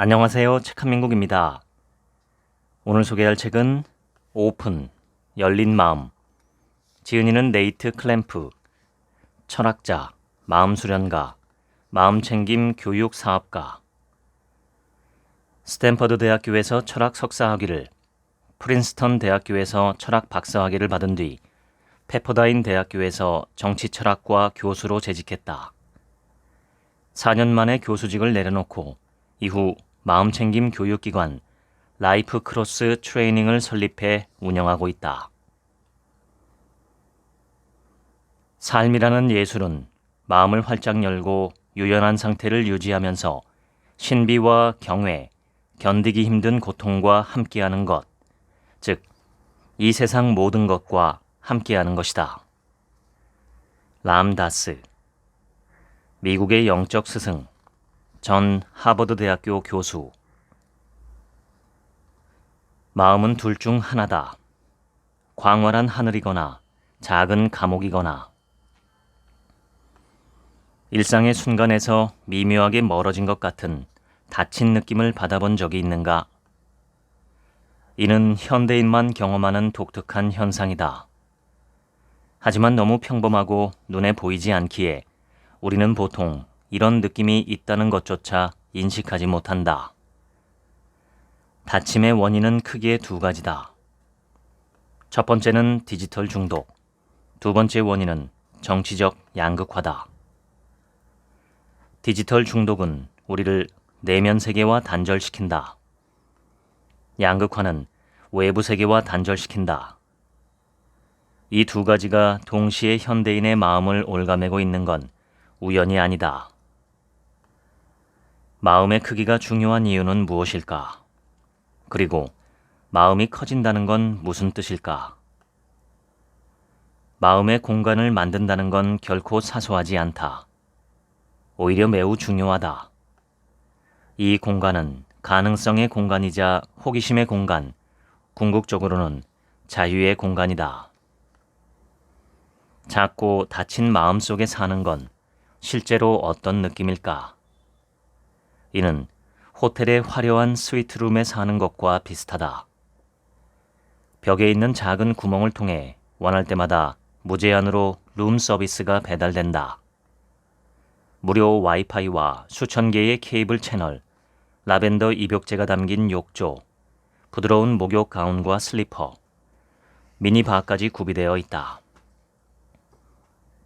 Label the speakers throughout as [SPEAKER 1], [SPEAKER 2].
[SPEAKER 1] 안녕하세요. 책한민국입니다. 오늘 소개할 책은 오픈, 열린 마음. 지은이는 네이트 클램프, 철학자, 마음수련가, 마음챙김 교육사업가. 스탠퍼드 대학교에서 철학 석사학위를, 프린스턴 대학교에서 철학 박사학위를 받은 뒤 페퍼다인 대학교에서 정치철학과 교수로 재직했다. 4년 만에 교수직을 내려놓고 이후 마음챙김 교육기관 라이프 크로스 트레이닝을 설립해 운영하고 있다. 삶이라는 예술은 마음을 활짝 열고 유연한 상태를 유지하면서 신비와 경외, 견디기 힘든 고통과 함께하는 것, 즉, 이 세상 모든 것과 함께하는 것이다. 람다스, 미국의 영적 스승, 전 하버드 대학교 교수. 마음은 둘 중 하나다. 광활한 하늘이거나 작은 감옥이거나. 일상의 순간에서 미묘하게 멀어진 것 같은 닫힌 느낌을 받아본 적이 있는가? 이는 현대인만 경험하는 독특한 현상이다. 하지만 너무 평범하고 눈에 보이지 않기에 우리는 보통 이런 느낌이 있다는 것조차 인식하지 못한다. 닫힘의 원인은 크게 두 가지다. 첫 번째는 디지털 중독, 두 번째 원인은 정치적 양극화다. 디지털 중독은 우리를 내면 세계와 단절시킨다. 양극화는 외부 세계와 단절시킨다. 이 두 가지가 동시에 현대인의 마음을 옭아매고 있는 건 우연이 아니다. 마음의 크기가 중요한 이유는 무엇일까? 그리고 마음이 커진다는 건 무슨 뜻일까? 마음의 공간을 만든다는 건 결코 사소하지 않다. 오히려 매우 중요하다. 이 공간은 가능성의 공간이자 호기심의 공간, 궁극적으로는 자유의 공간이다. 작고 닫힌 마음 속에 사는 건 실제로 어떤 느낌일까? 이는 호텔의 화려한 스위트룸에 사는 것과 비슷하다. 벽에 있는 작은 구멍을 통해 원할 때마다 무제한으로 룸 서비스가 배달된다. 무료 와이파이와 수천 개의 케이블 채널, 라벤더 입욕제가 담긴 욕조, 부드러운 목욕 가운과 슬리퍼, 미니바까지 구비되어 있다.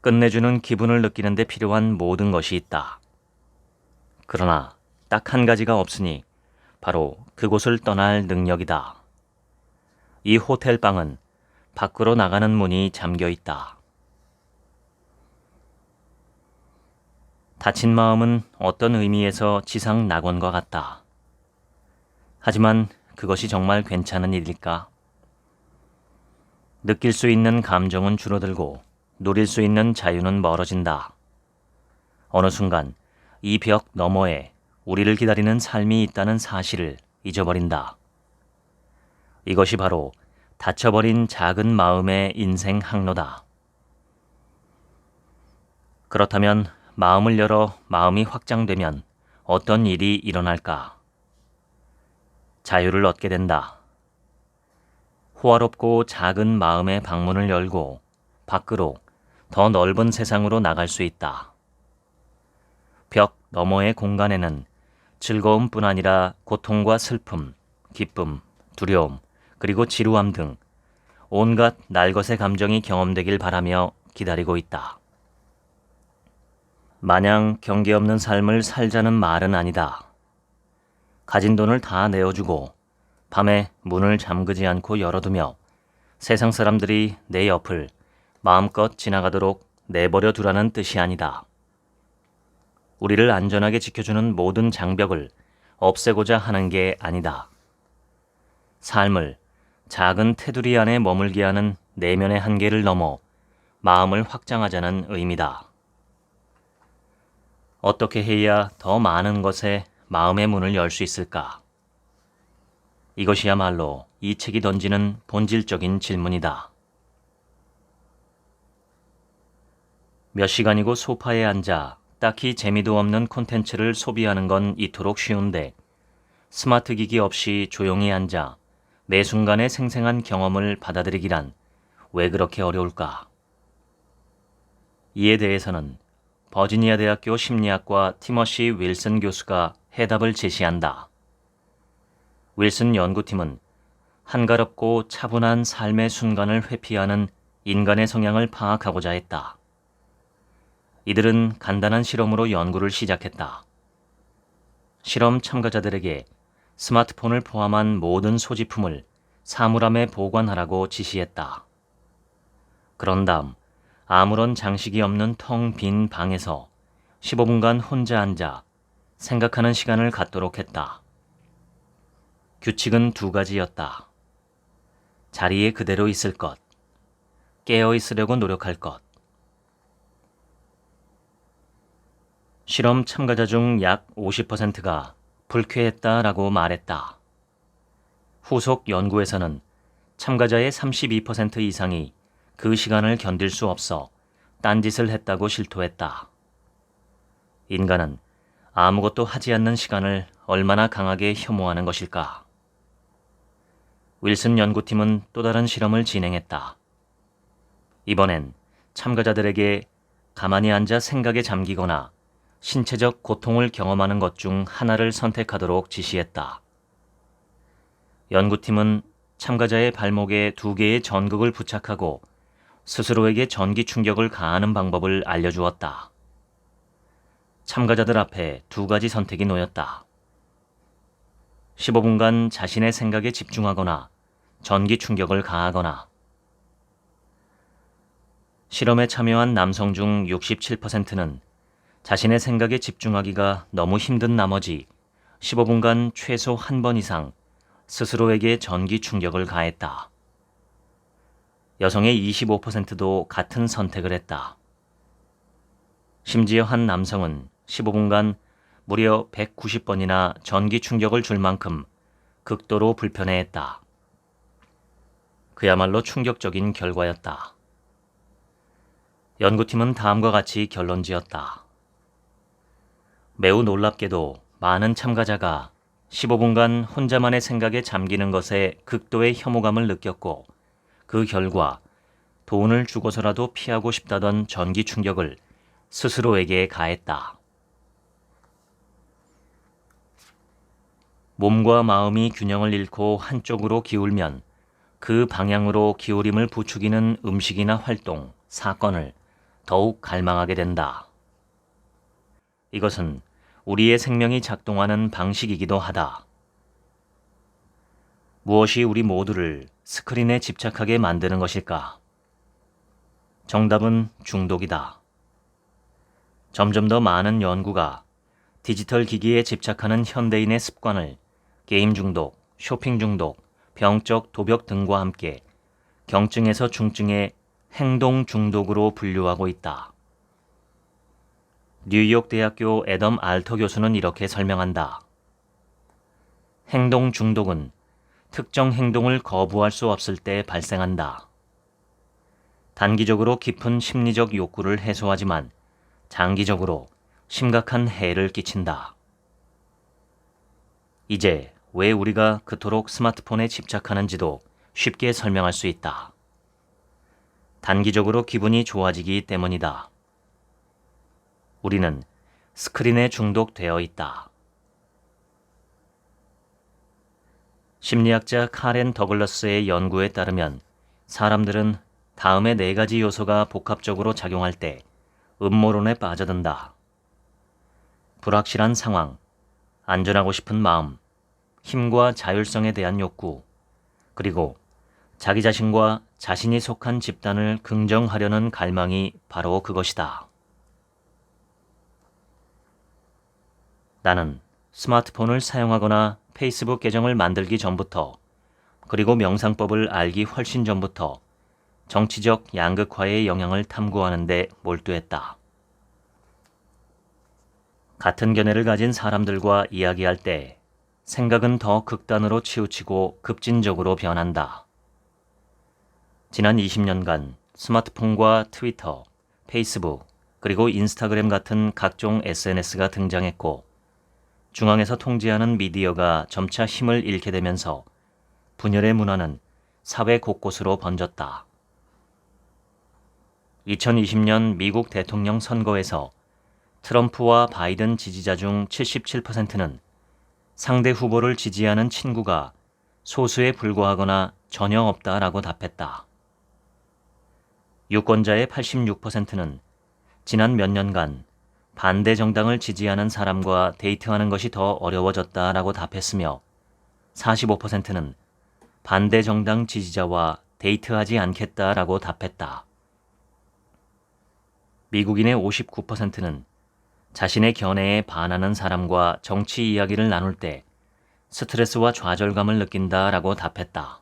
[SPEAKER 1] 끝내주는 기분을 느끼는 데 필요한 모든 것이 있다. 그러나 딱 한 가지가 없으니 바로 그곳을 떠날 능력이다. 이 호텔 방은 밖으로 나가는 문이 잠겨 있다. 닫힌 마음은 어떤 의미에서 지상 낙원과 같다. 하지만 그것이 정말 괜찮은 일일까? 느낄 수 있는 감정은 줄어들고 누릴 수 있는 자유는 멀어진다. 어느 순간 이 벽 너머에 우리를 기다리는 삶이 있다는 사실을 잊어버린다. 이것이 바로 닫혀버린 작은 마음의 인생 항로다. 그렇다면 마음을 열어 마음이 확장되면 어떤 일이 일어날까? 자유를 얻게 된다. 호화롭고 작은 마음의 방문을 열고 밖으로 더 넓은 세상으로 나갈 수 있다. 벽 너머의 공간에는 즐거움뿐 아니라 고통과 슬픔, 기쁨, 두려움, 그리고 지루함 등 온갖 날것의 감정이 경험되길 바라며 기다리고 있다. 마냥 경계 없는 삶을 살자는 말은 아니다. 가진 돈을 다 내어주고 밤에 문을 잠그지 않고 열어두며 세상 사람들이 내 옆을 마음껏 지나가도록 내버려 두라는 뜻이 아니다. 우리를 안전하게 지켜주는 모든 장벽을 없애고자 하는 게 아니다. 삶을 작은 테두리 안에 머물게 하는 내면의 한계를 넘어 마음을 확장하자는 의미다. 어떻게 해야 더 많은 것에 마음의 문을 열 수 있을까? 이것이야말로 이 책이 던지는 본질적인 질문이다. 몇 시간이고 소파에 앉아 딱히 재미도 없는 콘텐츠를 소비하는 건 이토록 쉬운데 스마트 기기 없이 조용히 앉아 매 순간의 생생한 경험을 받아들이기란 왜 그렇게 어려울까? 이에 대해서는 버지니아 대학교 심리학과 티머시 윌슨 교수가 해답을 제시한다. 윌슨 연구팀은 한가롭고 차분한 삶의 순간을 회피하는 인간의 성향을 파악하고자 했다. 이들은 간단한 실험으로 연구를 시작했다. 실험 참가자들에게 스마트폰을 포함한 모든 소지품을 사물함에 보관하라고 지시했다. 그런 다음 아무런 장식이 없는 텅 빈 방에서 15분간 혼자 앉아 생각하는 시간을 갖도록 했다. 규칙은 두 가지였다. 자리에 그대로 있을 것, 깨어 있으려고 노력할 것. 실험 참가자 중 약 50%가 불쾌했다라고 말했다. 후속 연구에서는 참가자의 32% 이상이 그 시간을 견딜 수 없어 딴짓을 했다고 실토했다. 인간은 아무것도 하지 않는 시간을 얼마나 강하게 혐오하는 것일까? 윌슨 연구팀은 또 다른 실험을 진행했다. 이번엔 참가자들에게 가만히 앉아 생각에 잠기거나 신체적 고통을 경험하는 것 중 하나를 선택하도록 지시했다. 연구팀은 참가자의 발목에 2개의 전극을 부착하고 스스로에게 전기 충격을 가하는 방법을 알려주었다. 참가자들 앞에 2가지 선택이 놓였다. 15분간 자신의 생각에 집중하거나 전기 충격을 가하거나. 실험에 참여한 남성 중 67%는 자신의 생각에 집중하기가 너무 힘든 나머지 15분간 최소 한 번 이상 스스로에게 전기 충격을 가했다. 여성의 25%도 같은 선택을 했다. 심지어 한 남성은 15분간 무려 190번이나 전기 충격을 줄 만큼 극도로 불편해했다. 그야말로 충격적인 결과였다. 연구팀은 다음과 같이 결론지었다. 매우 놀랍게도 많은 참가자가 15분간 혼자만의 생각에 잠기는 것에 극도의 혐오감을 느꼈고 그 결과 돈을 주고서라도 피하고 싶다던 전기 충격을 스스로에게 가했다. 몸과 마음이 균형을 잃고 한쪽으로 기울면 그 방향으로 기울임을 부추기는 음식이나 활동, 사건을 더욱 갈망하게 된다. 이것은 우리의 생명이 작동하는 방식이기도 하다. 무엇이 우리 모두를 스크린에 집착하게 만드는 것일까? 정답은 중독이다. 점점 더 많은 연구가 디지털 기기에 집착하는 현대인의 습관을 게임 중독, 쇼핑 중독, 병적 도벽 등과 함께 경증에서 중증의 행동 중독으로 분류하고 있다. 뉴욕 대학교 애덤 알터 교수는 이렇게 설명한다. 행동 중독은 특정 행동을 거부할 수 없을 때 발생한다. 단기적으로 깊은 심리적 욕구를 해소하지만 장기적으로 심각한 해를 끼친다. 이제 왜 우리가 그토록 스마트폰에 집착하는지도 쉽게 설명할 수 있다. 단기적으로 기분이 좋아지기 때문이다. 우리는 스크린에 중독되어 있다. 심리학자 카렌 더글러스의 연구에 따르면 사람들은 다음의 4가지 요소가 복합적으로 작용할 때 음모론에 빠져든다. 불확실한 상황, 안전하고 싶은 마음, 힘과 자율성에 대한 욕구, 그리고 자기 자신과 자신이 속한 집단을 긍정하려는 갈망이 바로 그것이다. 나는 스마트폰을 사용하거나 페이스북 계정을 만들기 전부터, 그리고 명상법을 알기 훨씬 전부터 정치적 양극화의 영향을 탐구하는 데 몰두했다. 같은 견해를 가진 사람들과 이야기할 때 생각은 더 극단으로 치우치고 급진적으로 변한다. 지난 20년간 스마트폰과 트위터, 페이스북, 그리고 인스타그램 같은 각종 SNS가 등장했고 중앙에서 통제하는 미디어가 점차 힘을 잃게 되면서 분열의 문화는 사회 곳곳으로 번졌다. 2020년 미국 대통령 선거에서 트럼프와 바이든 지지자 중 77%는 상대 후보를 지지하는 친구가 소수에 불과하거나 전혀 없다라고 답했다. 유권자의 86%는 지난 몇 년간 반대 정당을 지지하는 사람과 데이트하는 것이 더 어려워졌다라고 답했으며 45%는 반대 정당 지지자와 데이트하지 않겠다라고 답했다. 미국인의 59%는 자신의 견해에 반하는 사람과 정치 이야기를 나눌 때 스트레스와 좌절감을 느낀다라고 답했다.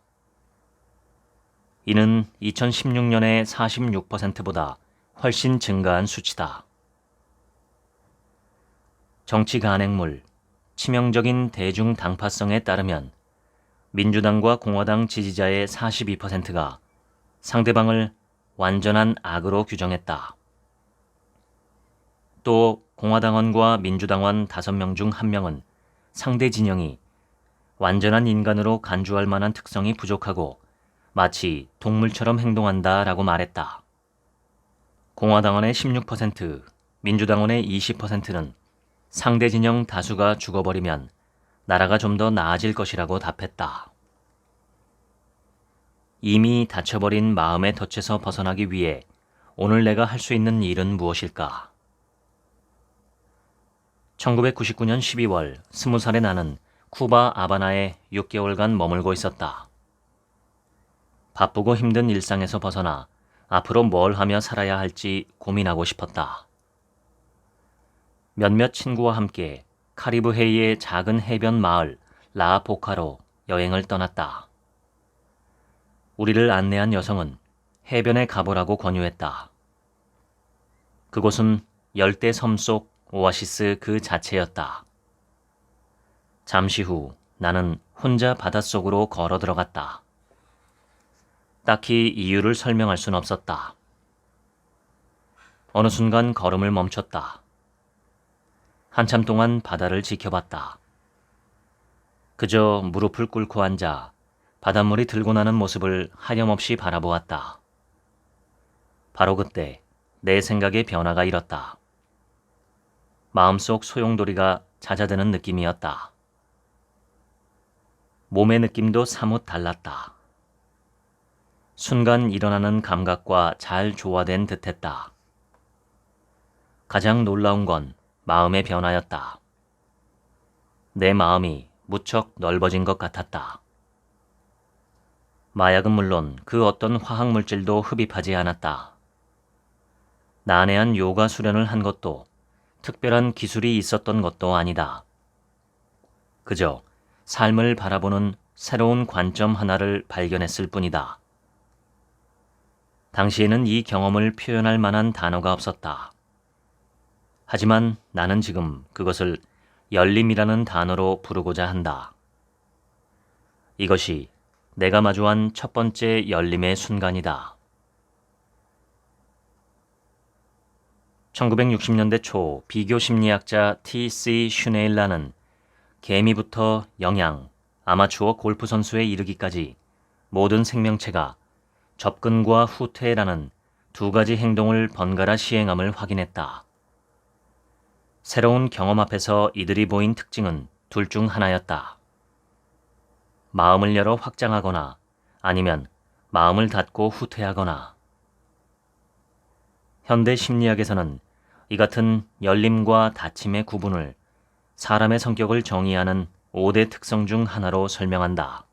[SPEAKER 1] 이는 2016년의 46%보다 훨씬 증가한 수치다. 정치 간행물, 치명적인 대중 당파성에 따르면 민주당과 공화당 지지자의 42%가 상대방을 완전한 악으로 규정했다. 또 공화당원과 민주당원 5명 중 1명은 상대 진영이 완전한 인간으로 간주할 만한 특성이 부족하고 마치 동물처럼 행동한다라고 말했다. 공화당원의 16%, 민주당원의 20%는 상대 진영 다수가 죽어버리면 나라가 좀 더 나아질 것이라고 답했다. 이미 닫혀버린 마음의 덫에서 벗어나기 위해 오늘 내가 할 수 있는 일은 무엇일까? 1999년 12월 20살의 나는 쿠바 아바나에 6개월간 머물고 있었다. 바쁘고 힘든 일상에서 벗어나 앞으로 뭘 하며 살아야 할지 고민하고 싶었다. 몇몇 친구와 함께 카리브해의 작은 해변 마을 라보카로 여행을 떠났다. 우리를 안내한 여성은 해변에 가보라고 권유했다. 그곳은 열대 섬 속 오아시스 그 자체였다. 잠시 후 나는 혼자 바닷속으로 걸어 들어갔다. 딱히 이유를 설명할 순 없었다. 어느 순간 걸음을 멈췄다. 한참 동안 바다를 지켜봤다. 그저 무릎을 꿇고 앉아 바닷물이 들고 나는 모습을 하염없이 바라보았다. 바로 그때 내 생각의 변화가 일었다. 마음속 소용돌이가 잦아드는 느낌이었다. 몸의 느낌도 사뭇 달랐다. 순간 일어나는 감각과 잘 조화된 듯했다. 가장 놀라운 건 마음의 변화였다. 내 마음이 무척 넓어진 것 같았다. 마약은 물론 그 어떤 화학물질도 흡입하지 않았다. 난해한 요가 수련을 한 것도 특별한 기술이 있었던 것도 아니다. 그저 삶을 바라보는 새로운 관점 하나를 발견했을 뿐이다. 당시에는 이 경험을 표현할 만한 단어가 없었다. 하지만 나는 지금 그것을 열림이라는 단어로 부르고자 한다. 이것이 내가 마주한 첫 번째 열림의 순간이다. 1960년대 초 비교 심리학자 T.C. 슈네일라는 개미부터 영양, 아마추어 골프 선수에 이르기까지 모든 생명체가 접근과 후퇴라는 두 가지 행동을 번갈아 시행함을 확인했다. 새로운 경험 앞에서 이들이 보인 특징은 둘 중 하나였다. 마음을 열어 확장하거나 아니면 마음을 닫고 후퇴하거나. 현대 심리학에서는 이 같은 열림과 닫힘의 구분을 사람의 성격을 정의하는 5대 특성 중 하나로 설명한다.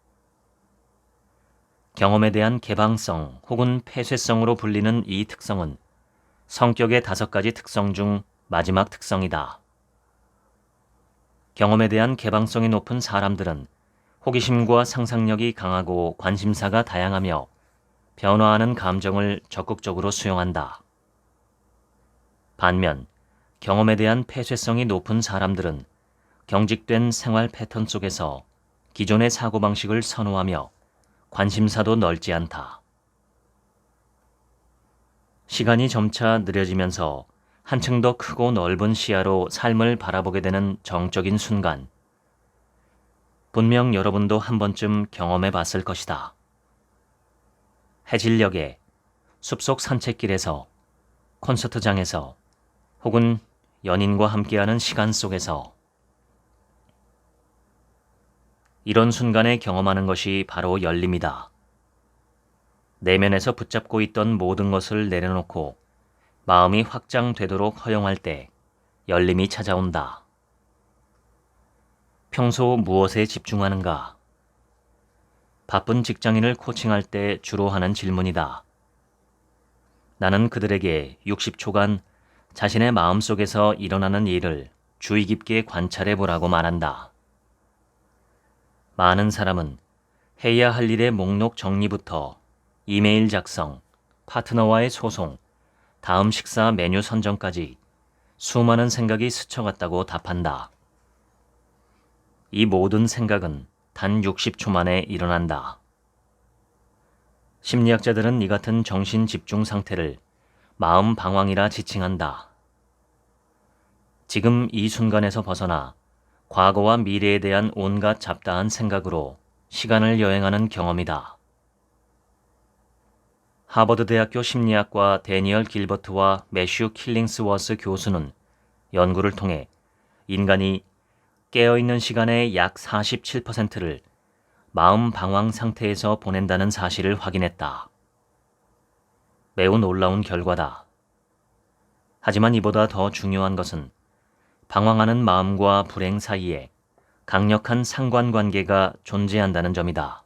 [SPEAKER 1] 경험에 대한 개방성 혹은 폐쇄성으로 불리는 이 특성은 성격의 5가지 특성 중 마지막 특성이다. 경험에 대한 개방성이 높은 사람들은 호기심과 상상력이 강하고 관심사가 다양하며 변화하는 감정을 적극적으로 수용한다. 반면 경험에 대한 폐쇄성이 높은 사람들은 경직된 생활 패턴 속에서 기존의 사고방식을 선호하며 관심사도 넓지 않다. 시간이 점차 느려지면서 한층 더 크고 넓은 시야로 삶을 바라보게 되는 정적인 순간. 분명 여러분도 한 번쯤 경험해 봤을 것이다. 해질녘에, 숲속 산책길에서, 콘서트장에서, 혹은 연인과 함께하는 시간 속에서 이런 순간에 경험하는 것이 바로 열림이다. 내면에서 붙잡고 있던 모든 것을 내려놓고 마음이 확장되도록 허용할 때 열림이 찾아온다. 평소 무엇에 집중하는가? 바쁜 직장인을 코칭할 때 주로 하는 질문이다. 나는 그들에게 60초간 자신의 마음속에서 일어나는 일을 주의 깊게 관찰해 보라고 말한다. 많은 사람은 해야 할 일의 목록 정리부터 이메일 작성, 파트너와의 소송, 다음 식사 메뉴 선정까지 수많은 생각이 스쳐갔다고 답한다. 이 모든 생각은 단 60초 만에 일어난다. 심리학자들은 이 같은 정신 집중 상태를 마음 방황이라 지칭한다. 지금 이 순간에서 벗어나 과거와 미래에 대한 온갖 잡다한 생각으로 시간을 여행하는 경험이다. 하버드 대학교 심리학과 데니얼 길버트와 매슈 킬링스워스 교수는 연구를 통해 인간이 깨어있는 시간의 약 47%를 마음 방황 상태에서 보낸다는 사실을 확인했다. 매우 놀라운 결과다. 하지만 이보다 더 중요한 것은 방황하는 마음과 불행 사이에 강력한 상관관계가 존재한다는 점이다.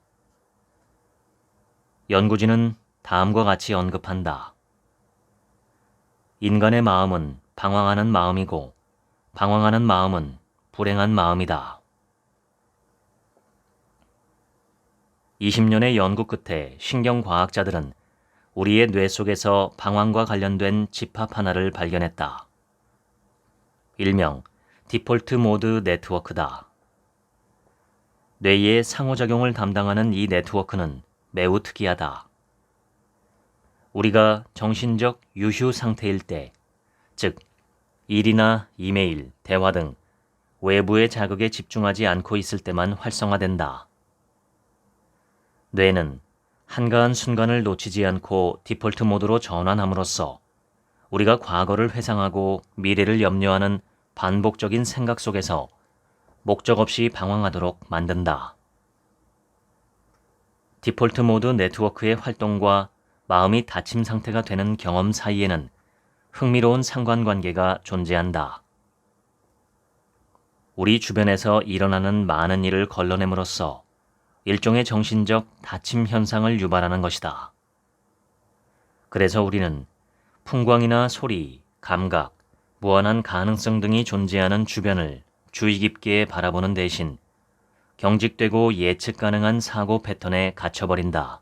[SPEAKER 1] 연구진은 다음과 같이 언급한다. 인간의 마음은 방황하는 마음이고 방황하는 마음은 불행한 마음이다. 20년의 연구 끝에 신경과학자들은 우리의 뇌 속에서 방황과 관련된 집합 하나를 발견했다. 일명 디폴트 모드 네트워크다. 뇌의 상호작용을 담당하는 이 네트워크는 매우 특이하다. 우리가 정신적 유휴 상태일 때, 즉 일이나 이메일, 대화 등 외부의 자극에 집중하지 않고 있을 때만 활성화된다. 뇌는 한가한 순간을 놓치지 않고 디폴트 모드로 전환함으로써 우리가 과거를 회상하고 미래를 염려하는 반복적인 생각 속에서 목적 없이 방황하도록 만든다. 디폴트 모드 네트워크의 활동과 마음이 닫힘 상태가 되는 경험 사이에는 흥미로운 상관관계가 존재한다. 우리 주변에서 일어나는 많은 일을 걸러냄으로써 일종의 정신적 닫힘 현상을 유발하는 것이다. 그래서 우리는 풍광이나 소리, 감각, 무한한 가능성 등이 존재하는 주변을 주의 깊게 바라보는 대신 경직되고 예측 가능한 사고 패턴에 갇혀버린다.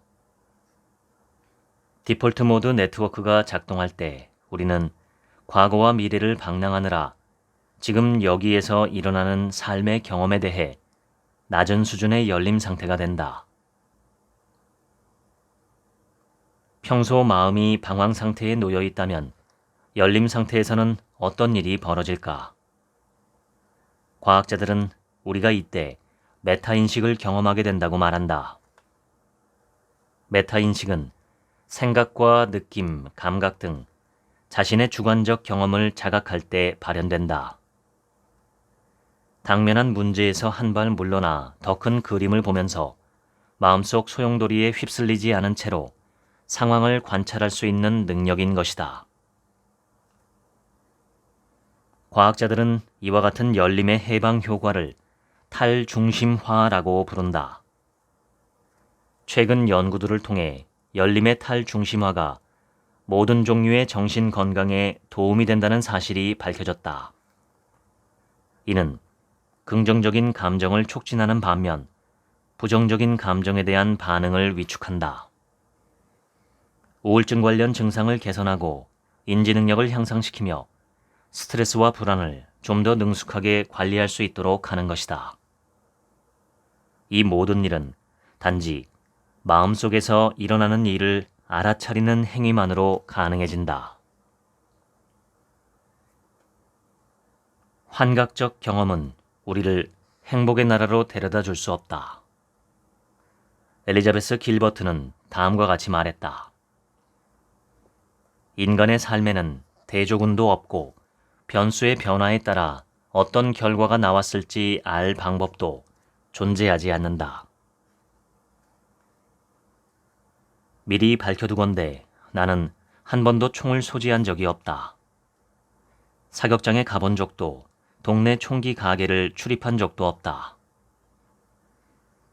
[SPEAKER 1] 디폴트 모드 네트워크가 작동할 때 우리는 과거와 미래를 방랑하느라 지금 여기에서 일어나는 삶의 경험에 대해 낮은 수준의 열림 상태가 된다. 평소 마음이 방황 상태에 놓여 있다면 열림 상태에서는 어떤 일이 벌어질까? 과학자들은 우리가 이때 메타인식을 경험하게 된다고 말한다. 메타인식은 생각과 느낌, 감각 등 자신의 주관적 경험을 자각할 때 발현된다. 당면한 문제에서 한 발 물러나 더 큰 그림을 보면서 마음속 소용돌이에 휩쓸리지 않은 채로 상황을 관찰할 수 있는 능력인 것이다. 과학자들은 이와 같은 열림의 해방 효과를 탈중심화라고 부른다. 최근 연구들을 통해 열림의 탈중심화가 모든 종류의 정신 건강에 도움이 된다는 사실이 밝혀졌다. 이는 긍정적인 감정을 촉진하는 반면 부정적인 감정에 대한 반응을 위축한다. 우울증 관련 증상을 개선하고 인지 능력을 향상시키며 스트레스와 불안을 좀 더 능숙하게 관리할 수 있도록 하는 것이다. 이 모든 일은 단지 마음속에서 일어나는 일을 알아차리는 행위만으로 가능해진다. 환각적 경험은 우리를 행복의 나라로 데려다 줄 수 없다. 엘리자베스 길버트는 다음과 같이 말했다. 인간의 삶에는 대조군도 없고 변수의 변화에 따라 어떤 결과가 나왔을지 알 방법도 존재하지 않는다. 미리 밝혀두건대 나는 한 번도 총을 소지한 적이 없다. 사격장에 가본 적도 동네 총기 가게를 출입한 적도 없다.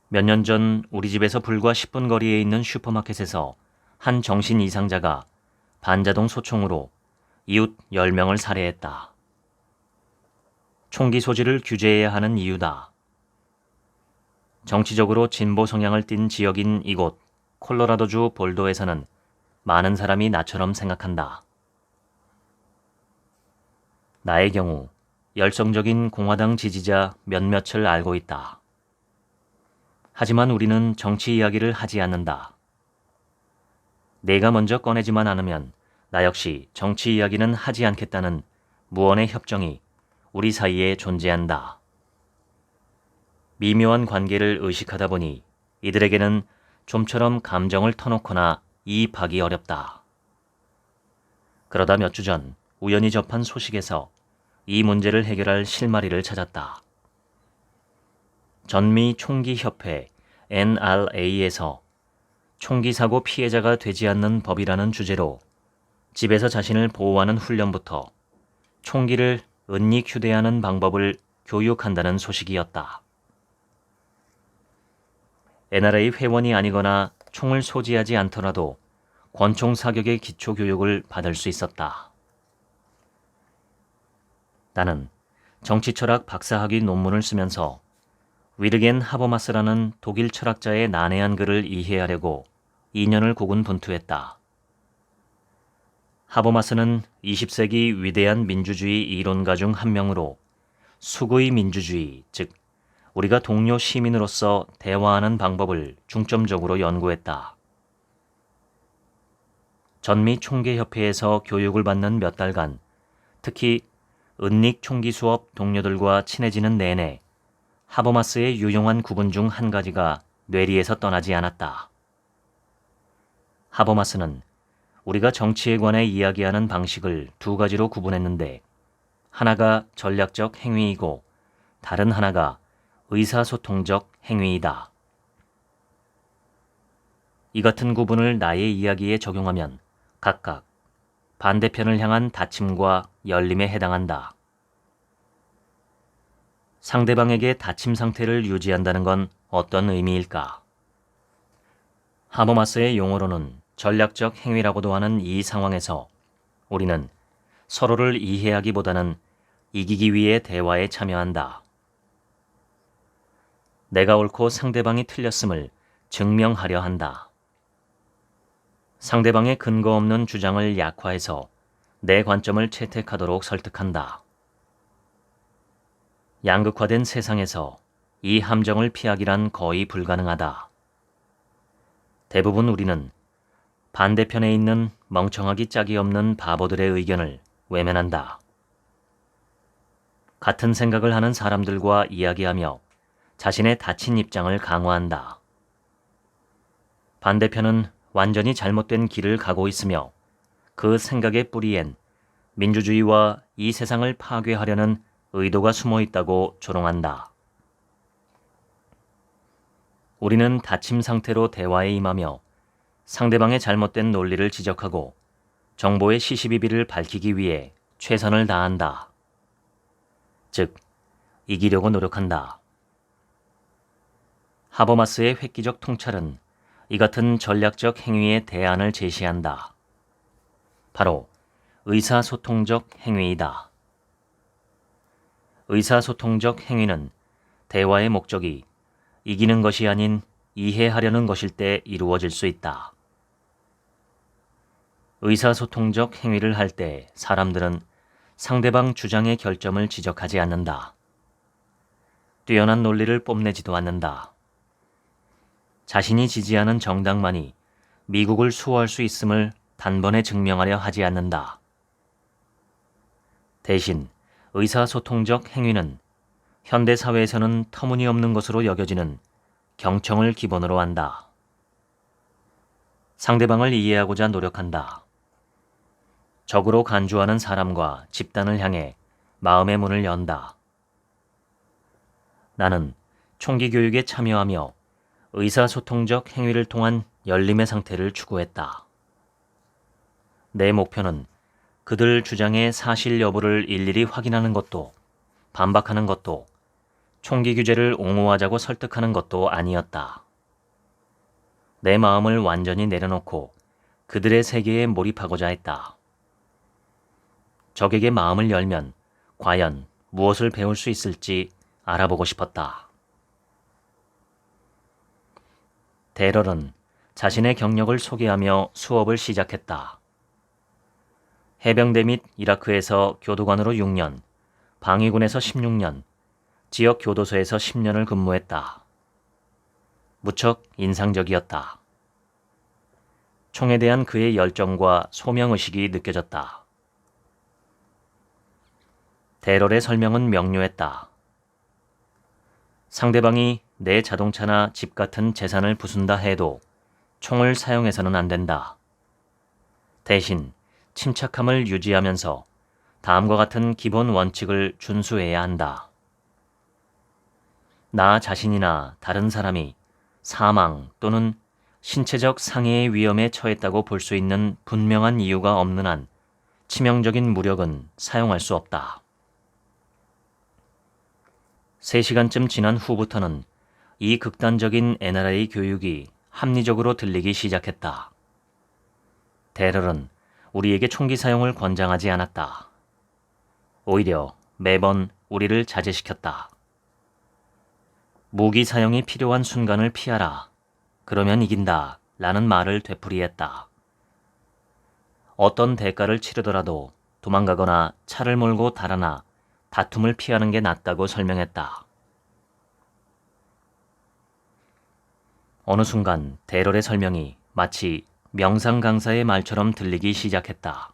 [SPEAKER 1] 몇 년 전 우리 집에서 불과 10분 거리에 있는 슈퍼마켓에서 한 정신 이상자가 반자동 소총으로 이웃 10명을 살해했다. 총기 소지를 규제해야 하는 이유다. 정치적으로 진보 성향을 띤 지역인 이곳 콜로라도주 볼도에서는 많은 사람이 나처럼 생각한다. 나의 경우 열성적인 공화당 지지자 몇몇을 알고 있다. 하지만 우리는 정치 이야기를 하지 않는다. 내가 먼저 꺼내지만 않으면 나 역시 정치 이야기는 하지 않겠다는 무언의 협정이 우리 사이에 존재한다. 미묘한 관계를 의식하다 보니 이들에게는 좀처럼 감정을 터놓거나 이입하기 어렵다. 그러다 몇 주 전 우연히 접한 소식에서 이 문제를 해결할 실마리를 찾았다. 전미 총기협회 NRA에서 총기 사고 피해자가 되지 않는 법이라는 주제로 집에서 자신을 보호하는 훈련부터 총기를 은닉 휴대하는 방법을 교육한다는 소식이었다. NRA 회원이 아니거나 총을 소지하지 않더라도 권총 사격의 기초 교육을 받을 수 있었다. 나는 정치철학 박사학위 논문을 쓰면서 위르겐 하버마스라는 독일 철학자의 난해한 글을 이해하려고 2년을 고군분투했다. 하버마스는 20세기 위대한 민주주의 이론가 중 한 명으로 수구의 민주주의, 즉 우리가 동료 시민으로서 대화하는 방법을 중점적으로 연구했다. 전미 총계협회에서 교육을 받는 몇 달간 특히 은닉 총기 수업 동료들과 친해지는 내내 하버마스의 유용한 구분 중 한 가지가 뇌리에서 떠나지 않았다. 하버마스는 우리가 정치에 관해 이야기하는 방식을 두 가지로 구분했는데 하나가 전략적 행위이고 다른 하나가 의사소통적 행위이다. 이 같은 구분을 나의 이야기에 적용하면 각각 반대편을 향한 닫힘과 열림에 해당한다. 상대방에게 닫힘 상태를 유지한다는 건 어떤 의미일까? 하버마스의 용어로는 전략적 행위라고도 하는 이 상황에서 우리는 서로를 이해하기보다는 이기기 위해 대화에 참여한다. 내가 옳고 상대방이 틀렸음을 증명하려 한다. 상대방의 근거 없는 주장을 약화해서 내 관점을 채택하도록 설득한다. 양극화된 세상에서 이 함정을 피하기란 거의 불가능하다. 대부분 우리는 반대편에 있는 멍청하기 짝이 없는 바보들의 의견을 외면한다. 같은 생각을 하는 사람들과 이야기하며 자신의 닫힌 입장을 강화한다. 반대편은 완전히 잘못된 길을 가고 있으며 그 생각의 뿌리엔 민주주의와 이 세상을 파괴하려는 의도가 숨어 있다고 조롱한다. 우리는 닫힘 상태로 대화에 임하며 상대방의 잘못된 논리를 지적하고 정보의 시시비비를 밝히기 위해 최선을 다한다. 즉, 이기려고 노력한다. 하버마스의 획기적 통찰은 이 같은 전략적 행위의 대안을 제시한다. 바로 의사소통적 행위이다. 의사소통적 행위는 대화의 목적이 이기는 것이 아닌 이해하려는 것일 때 이루어질 수 있다. 의사소통적 행위를 할 때 사람들은 상대방 주장의 결점을 지적하지 않는다. 뛰어난 논리를 뽐내지도 않는다. 자신이 지지하는 정당만이 미국을 수호할 수 있음을 단번에 증명하려 하지 않는다. 대신 의사소통적 행위는 현대 사회에서는 터무니없는 것으로 여겨지는 경청을 기본으로 한다. 상대방을 이해하고자 노력한다. 적으로 간주하는 사람과 집단을 향해 마음의 문을 연다. 나는 총기 교육에 참여하며 의사소통적 행위를 통한 열림의 상태를 추구했다. 내 목표는 그들 주장의 사실 여부를 일일이 확인하는 것도 반박하는 것도 총기 규제를 옹호하자고 설득하는 것도 아니었다. 내 마음을 완전히 내려놓고 그들의 세계에 몰입하고자 했다. 적에게 마음을 열면 과연 무엇을 배울 수 있을지 알아보고 싶었다. 데럴은 자신의 경력을 소개하며 수업을 시작했다. 해병대 및 이라크에서 교도관으로 6년, 방위군에서 16년, 지역 교도소에서 10년을 근무했다. 무척 인상적이었다. 총에 대한 그의 열정과 소명의식이 느껴졌다. 데럴의 설명은 명료했다. 상대방이 내 자동차나 집 같은 재산을 부순다 해도 총을 사용해서는 안 된다. 대신 침착함을 유지하면서 다음과 같은 기본 원칙을 준수해야 한다. 나 자신이나 다른 사람이 사망 또는 신체적 상해의 위험에 처했다고 볼 수 있는 분명한 이유가 없는 한 치명적인 무력은 사용할 수 없다. 3시간쯤 지난 후부터는 이 극단적인 NRA 교육이 합리적으로 들리기 시작했다. 데럴은 우리에게 총기 사용을 권장하지 않았다. 오히려 매번 우리를 자제시켰다. 무기 사용이 필요한 순간을 피하라. 그러면 이긴다. 라는 말을 되풀이했다. 어떤 대가를 치르더라도 도망가거나 차를 몰고 달아나 다툼을 피하는 게 낫다고 설명했다. 어느 순간 데럴의 설명이 마치 명상 강사의 말처럼 들리기 시작했다.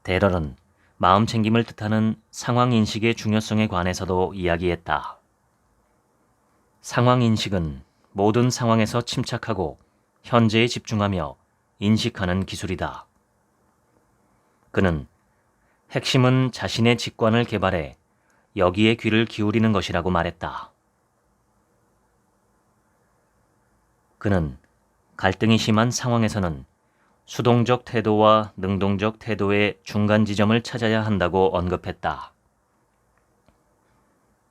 [SPEAKER 1] 데럴은 마음 챙김을 뜻하는 상황인식의 중요성에 관해서도 이야기했다. 상황인식은 모든 상황에서 침착하고 현재에 집중하며 인식하는 기술이다. 그는 핵심은 자신의 직관을 개발해 여기에 귀를 기울이는 것이라고 말했다. 그는 갈등이 심한 상황에서는 수동적 태도와 능동적 태도의 중간 지점을 찾아야 한다고 언급했다.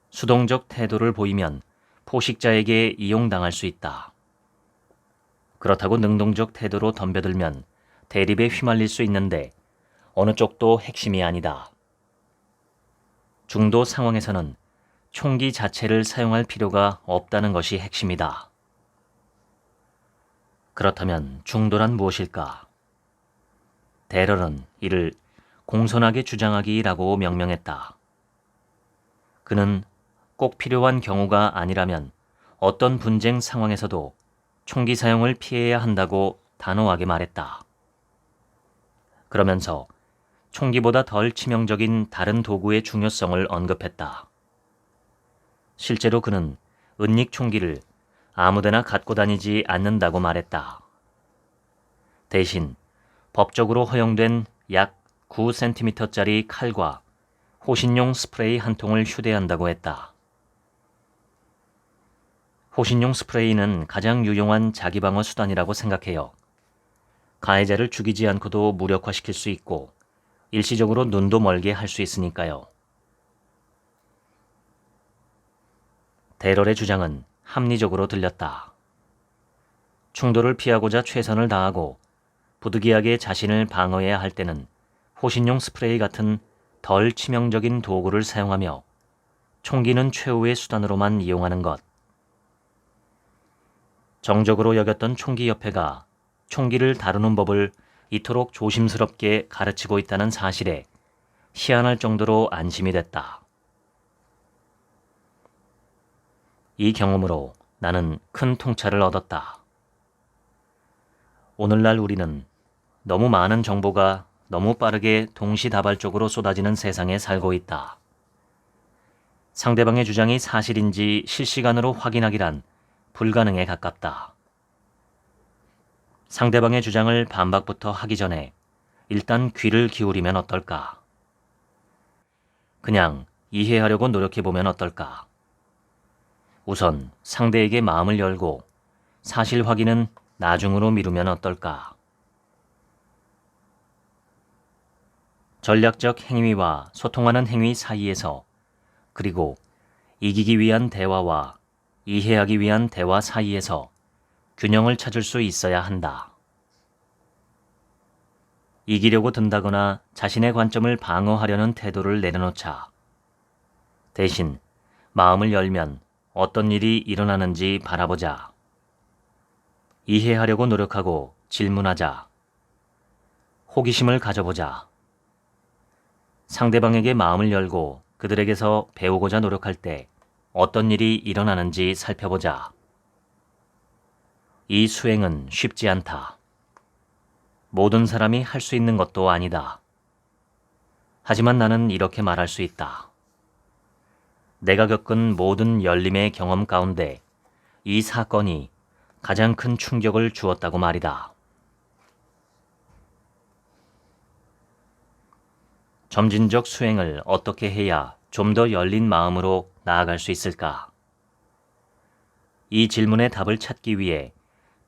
[SPEAKER 1] 수동적 태도를 보이면 포식자에게 이용당할 수 있다. 그렇다고 능동적 태도로 덤벼들면 대립에 휘말릴 수 있는데 어느 쪽도 핵심이 아니다. 중도 상황에서는 총기 자체를 사용할 필요가 없다는 것이 핵심이다. 그렇다면 중도란 무엇일까? 데럴은 이를 공손하게 주장하기라고 명명했다. 그는 꼭 필요한 경우가 아니라면 어떤 분쟁 상황에서도 총기 사용을 피해야 한다고 단호하게 말했다. 그러면서 총기보다 덜 치명적인 다른 도구의 중요성을 언급했다. 실제로 그는 은닉 총기를 아무데나 갖고 다니지 않는다고 말했다. 대신 법적으로 허용된 약 9cm짜리 칼과 호신용 스프레이 한 통을 휴대한다고 했다. 호신용 스프레이는 가장 유용한 자기방어 수단이라고 생각해요. 가해자를 죽이지 않고도 무력화시킬 수 있고 일시적으로 눈도 멀게 할 수 있으니까요. 데럴의 주장은 합리적으로 들렸다. 충돌을 피하고자 최선을 다하고 부득이하게 자신을 방어해야 할 때는 호신용 스프레이 같은 덜 치명적인 도구를 사용하며 총기는 최후의 수단으로만 이용하는 것. 정적으로 여겼던 총기협회가 총기를 다루는 법을 이토록 조심스럽게 가르치고 있다는 사실에 희한할 정도로 안심이 됐다. 이 경험으로 나는 큰 통찰을 얻었다. 오늘날 우리는 너무 많은 정보가 너무 빠르게 동시다발적으로 쏟아지는 세상에 살고 있다. 상대방의 주장이 사실인지 실시간으로 확인하기란 불가능에 가깝다. 상대방의 주장을 반박부터 하기 전에 일단 귀를 기울이면 어떨까? 그냥 이해하려고 노력해보면 어떨까? 우선 상대에게 마음을 열고 사실 확인은 나중으로 미루면 어떨까? 전략적 행위와 소통하는 행위 사이에서, 그리고 이기기 위한 대화와 이해하기 위한 대화 사이에서 균형을 찾을 수 있어야 한다. 이기려고 든다거나 자신의 관점을 방어하려는 태도를 내려놓자. 대신 마음을 열면 어떤 일이 일어나는지 바라보자. 이해하려고 노력하고 질문하자. 호기심을 가져보자. 상대방에게 마음을 열고 그들에게서 배우고자 노력할 때 어떤 일이 일어나는지 살펴보자. 이 수행은 쉽지 않다. 모든 사람이 할 수 있는 것도 아니다. 하지만 나는 이렇게 말할 수 있다. 내가 겪은 모든 열림의 경험 가운데 이 사건이 가장 큰 충격을 주었다고 말이다. 점진적 수행을 어떻게 해야 좀 더 열린 마음으로 나아갈 수 있을까? 이 질문의 답을 찾기 위해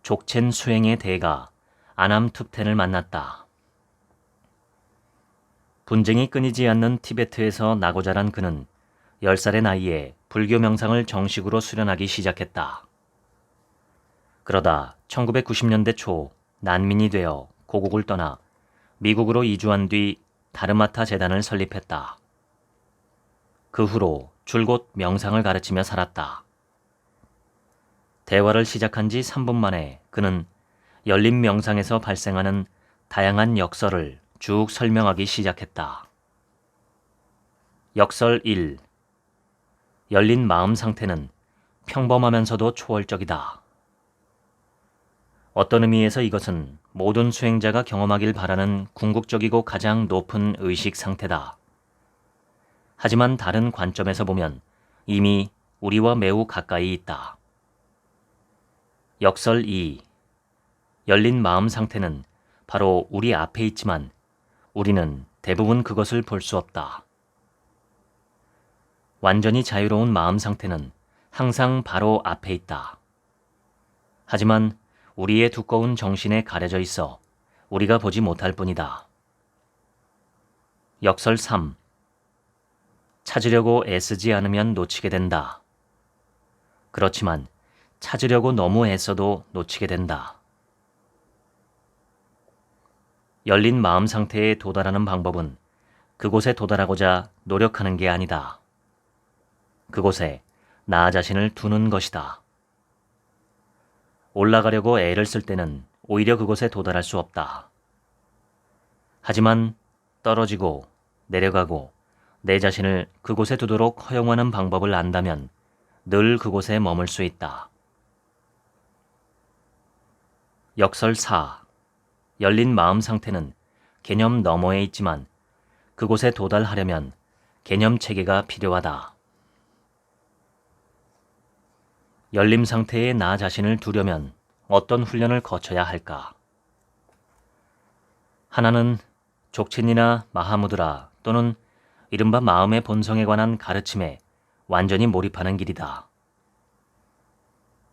[SPEAKER 1] 족첸 수행의 대가 아남투텐을 만났다. 분쟁이 끊이지 않는 티베트에서 나고 자란 그는 10살의 나이에 불교 명상을 정식으로 수련하기 시작했다. 그러다 1990년대 초 난민이 되어 고국을 떠나 미국으로 이주한 뒤 다르마타 재단을 설립했다. 그 후로 줄곧 명상을 가르치며 살았다. 대화를 시작한 지 3분 만에 그는 열린 명상에서 발생하는 다양한 역설을 쭉 설명하기 시작했다. 역설 1. 열린 마음 상태는 평범하면서도 초월적이다. 어떤 의미에서 이것은 모든 수행자가 경험하길 바라는 궁극적이고 가장 높은 의식 상태다. 하지만 다른 관점에서 보면 이미 우리와 매우 가까이 있다. 역설 2. 열린 마음 상태는 바로 우리 앞에 있지만 우리는 대부분 그것을 볼 수 없다. 완전히 자유로운 마음 상태는 항상 바로 앞에 있다. 하지만 우리의 두꺼운 정신에 가려져 있어 우리가 보지 못할 뿐이다. 역설 3. 찾으려고 애쓰지 않으면 놓치게 된다. 그렇지만 찾으려고 너무 애써도 놓치게 된다. 열린 마음 상태에 도달하는 방법은 그곳에 도달하고자 노력하는 게 아니다. 그곳에 나 자신을 두는 것이다. 올라가려고 애를 쓸 때는 오히려 그곳에 도달할 수 없다. 하지만 떨어지고 내려가고 내 자신을 그곳에 두도록 허용하는 방법을 안다면 늘 그곳에 머물 수 있다. 역설 4. 열린 마음 상태는 개념 너머에 있지만 그곳에 도달하려면 개념 체계가 필요하다. 열림 상태의 나 자신을 두려면 어떤 훈련을 거쳐야 할까? 하나는 족첸이나 마하무드라 또는 이른바 마음의 본성에 관한 가르침에 완전히 몰입하는 길이다.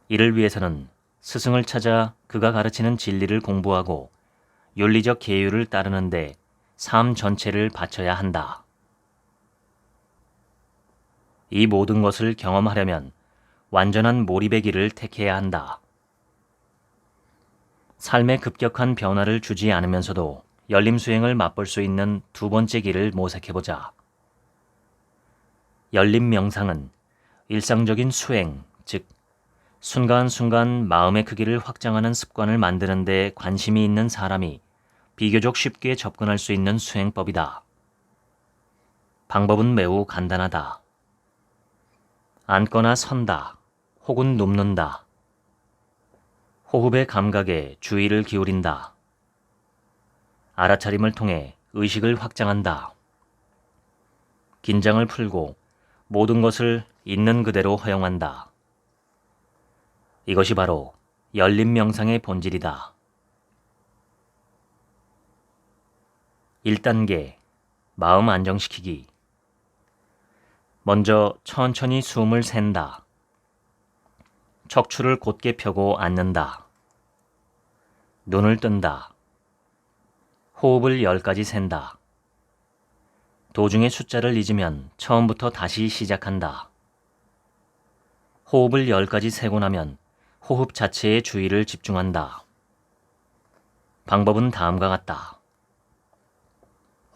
[SPEAKER 1] 이를 위해서는 스승을 찾아 그가 가르치는 진리를 공부하고 윤리적 계율을 따르는데 삶 전체를 바쳐야 한다. 이 모든 것을 경험하려면 완전한 몰입의 길을 택해야 한다. 삶의 급격한 변화를 주지 않으면서도 열림 수행을 맛볼 수 있는 두 번째 길을 모색해보자. 열림 명상은 일상적인 수행, 즉 순간순간 마음의 크기를 확장하는 습관을 만드는 데 관심이 있는 사람이 비교적 쉽게 접근할 수 있는 수행법이다. 방법은 매우 간단하다. 앉거나 선다, 혹은 눕는다. 호흡의 감각에 주의를 기울인다. 알아차림을 통해 의식을 확장한다. 긴장을 풀고 모든 것을 있는 그대로 허용한다. 이것이 바로 열린 명상의 본질이다. 1단계, 마음 안정시키기. 먼저 천천히 숨을 샌다. 척추를 곧게 펴고 앉는다. 눈을 뜬다. 호흡을 10가지 센다. 도중에 숫자를 잊으면 처음부터 다시 시작한다. 호흡을 10가지 세고 나면 호흡 자체에 주의를 집중한다. 방법은 다음과 같다.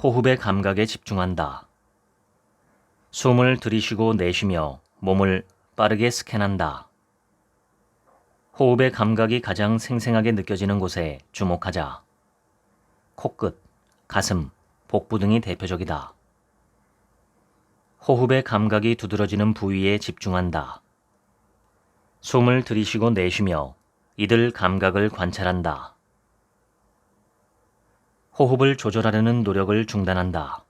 [SPEAKER 1] 호흡의 감각에 집중한다. 숨을 들이쉬고 내쉬며 몸을 빠르게 스캔한다. 호흡의 감각이 가장 생생하게 느껴지는 곳에 주목하자. 코끝, 가슴, 복부 등이 대표적이다. 호흡의 감각이 두드러지는 부위에 집중한다. 숨을 들이쉬고 내쉬며 이들 감각을 관찰한다. 호흡을 조절하려는 노력을 중단한다.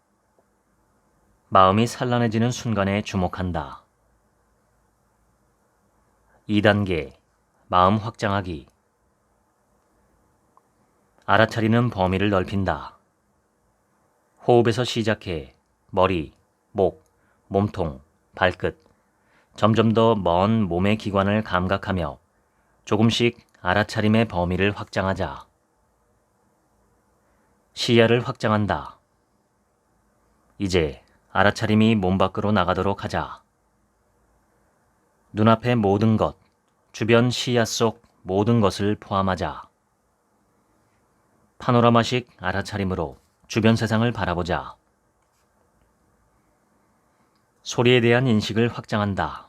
[SPEAKER 1] 마음이 산란해지는 순간에 주목한다. 2단계, 마음 확장하기. 알아차리는 범위를 넓힌다. 호흡에서 시작해 머리, 목, 몸통, 발끝, 점점 더 먼 몸의 기관을 감각하며 조금씩 알아차림의 범위를 확장하자. 시야를 확장한다. 이제 알아차림이 몸 밖으로 나가도록 하자. 눈앞의 모든 것, 주변 시야 속 모든 것을 포함하자. 파노라마식 알아차림으로 주변 세상을 바라보자. 소리에 대한 인식을 확장한다.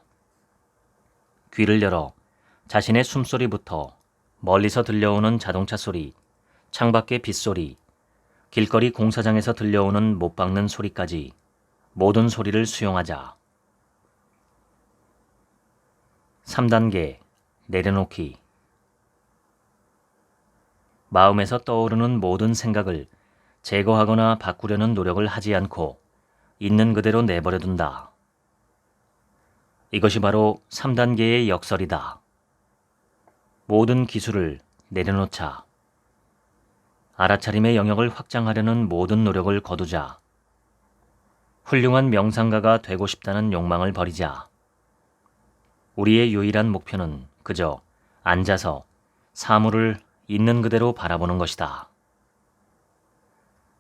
[SPEAKER 1] 귀를 열어 자신의 숨소리부터 멀리서 들려오는 자동차 소리, 창밖의 빗소리, 길거리 공사장에서 들려오는 못 박는 소리까지 모든 소리를 수용하자. 3단계, 내려놓기. 마음에서 떠오르는 모든 생각을 제거하거나 바꾸려는 노력을 하지 않고 있는 그대로 내버려둔다. 이것이 바로 3단계의 역설이다. 모든 기술을 내려놓자. 알아차림의 영역을 확장하려는 모든 노력을 거두자. 훌륭한 명상가가 되고 싶다는 욕망을 버리자. 우리의 유일한 목표는 그저 앉아서 사물을 있는 그대로 바라보는 것이다.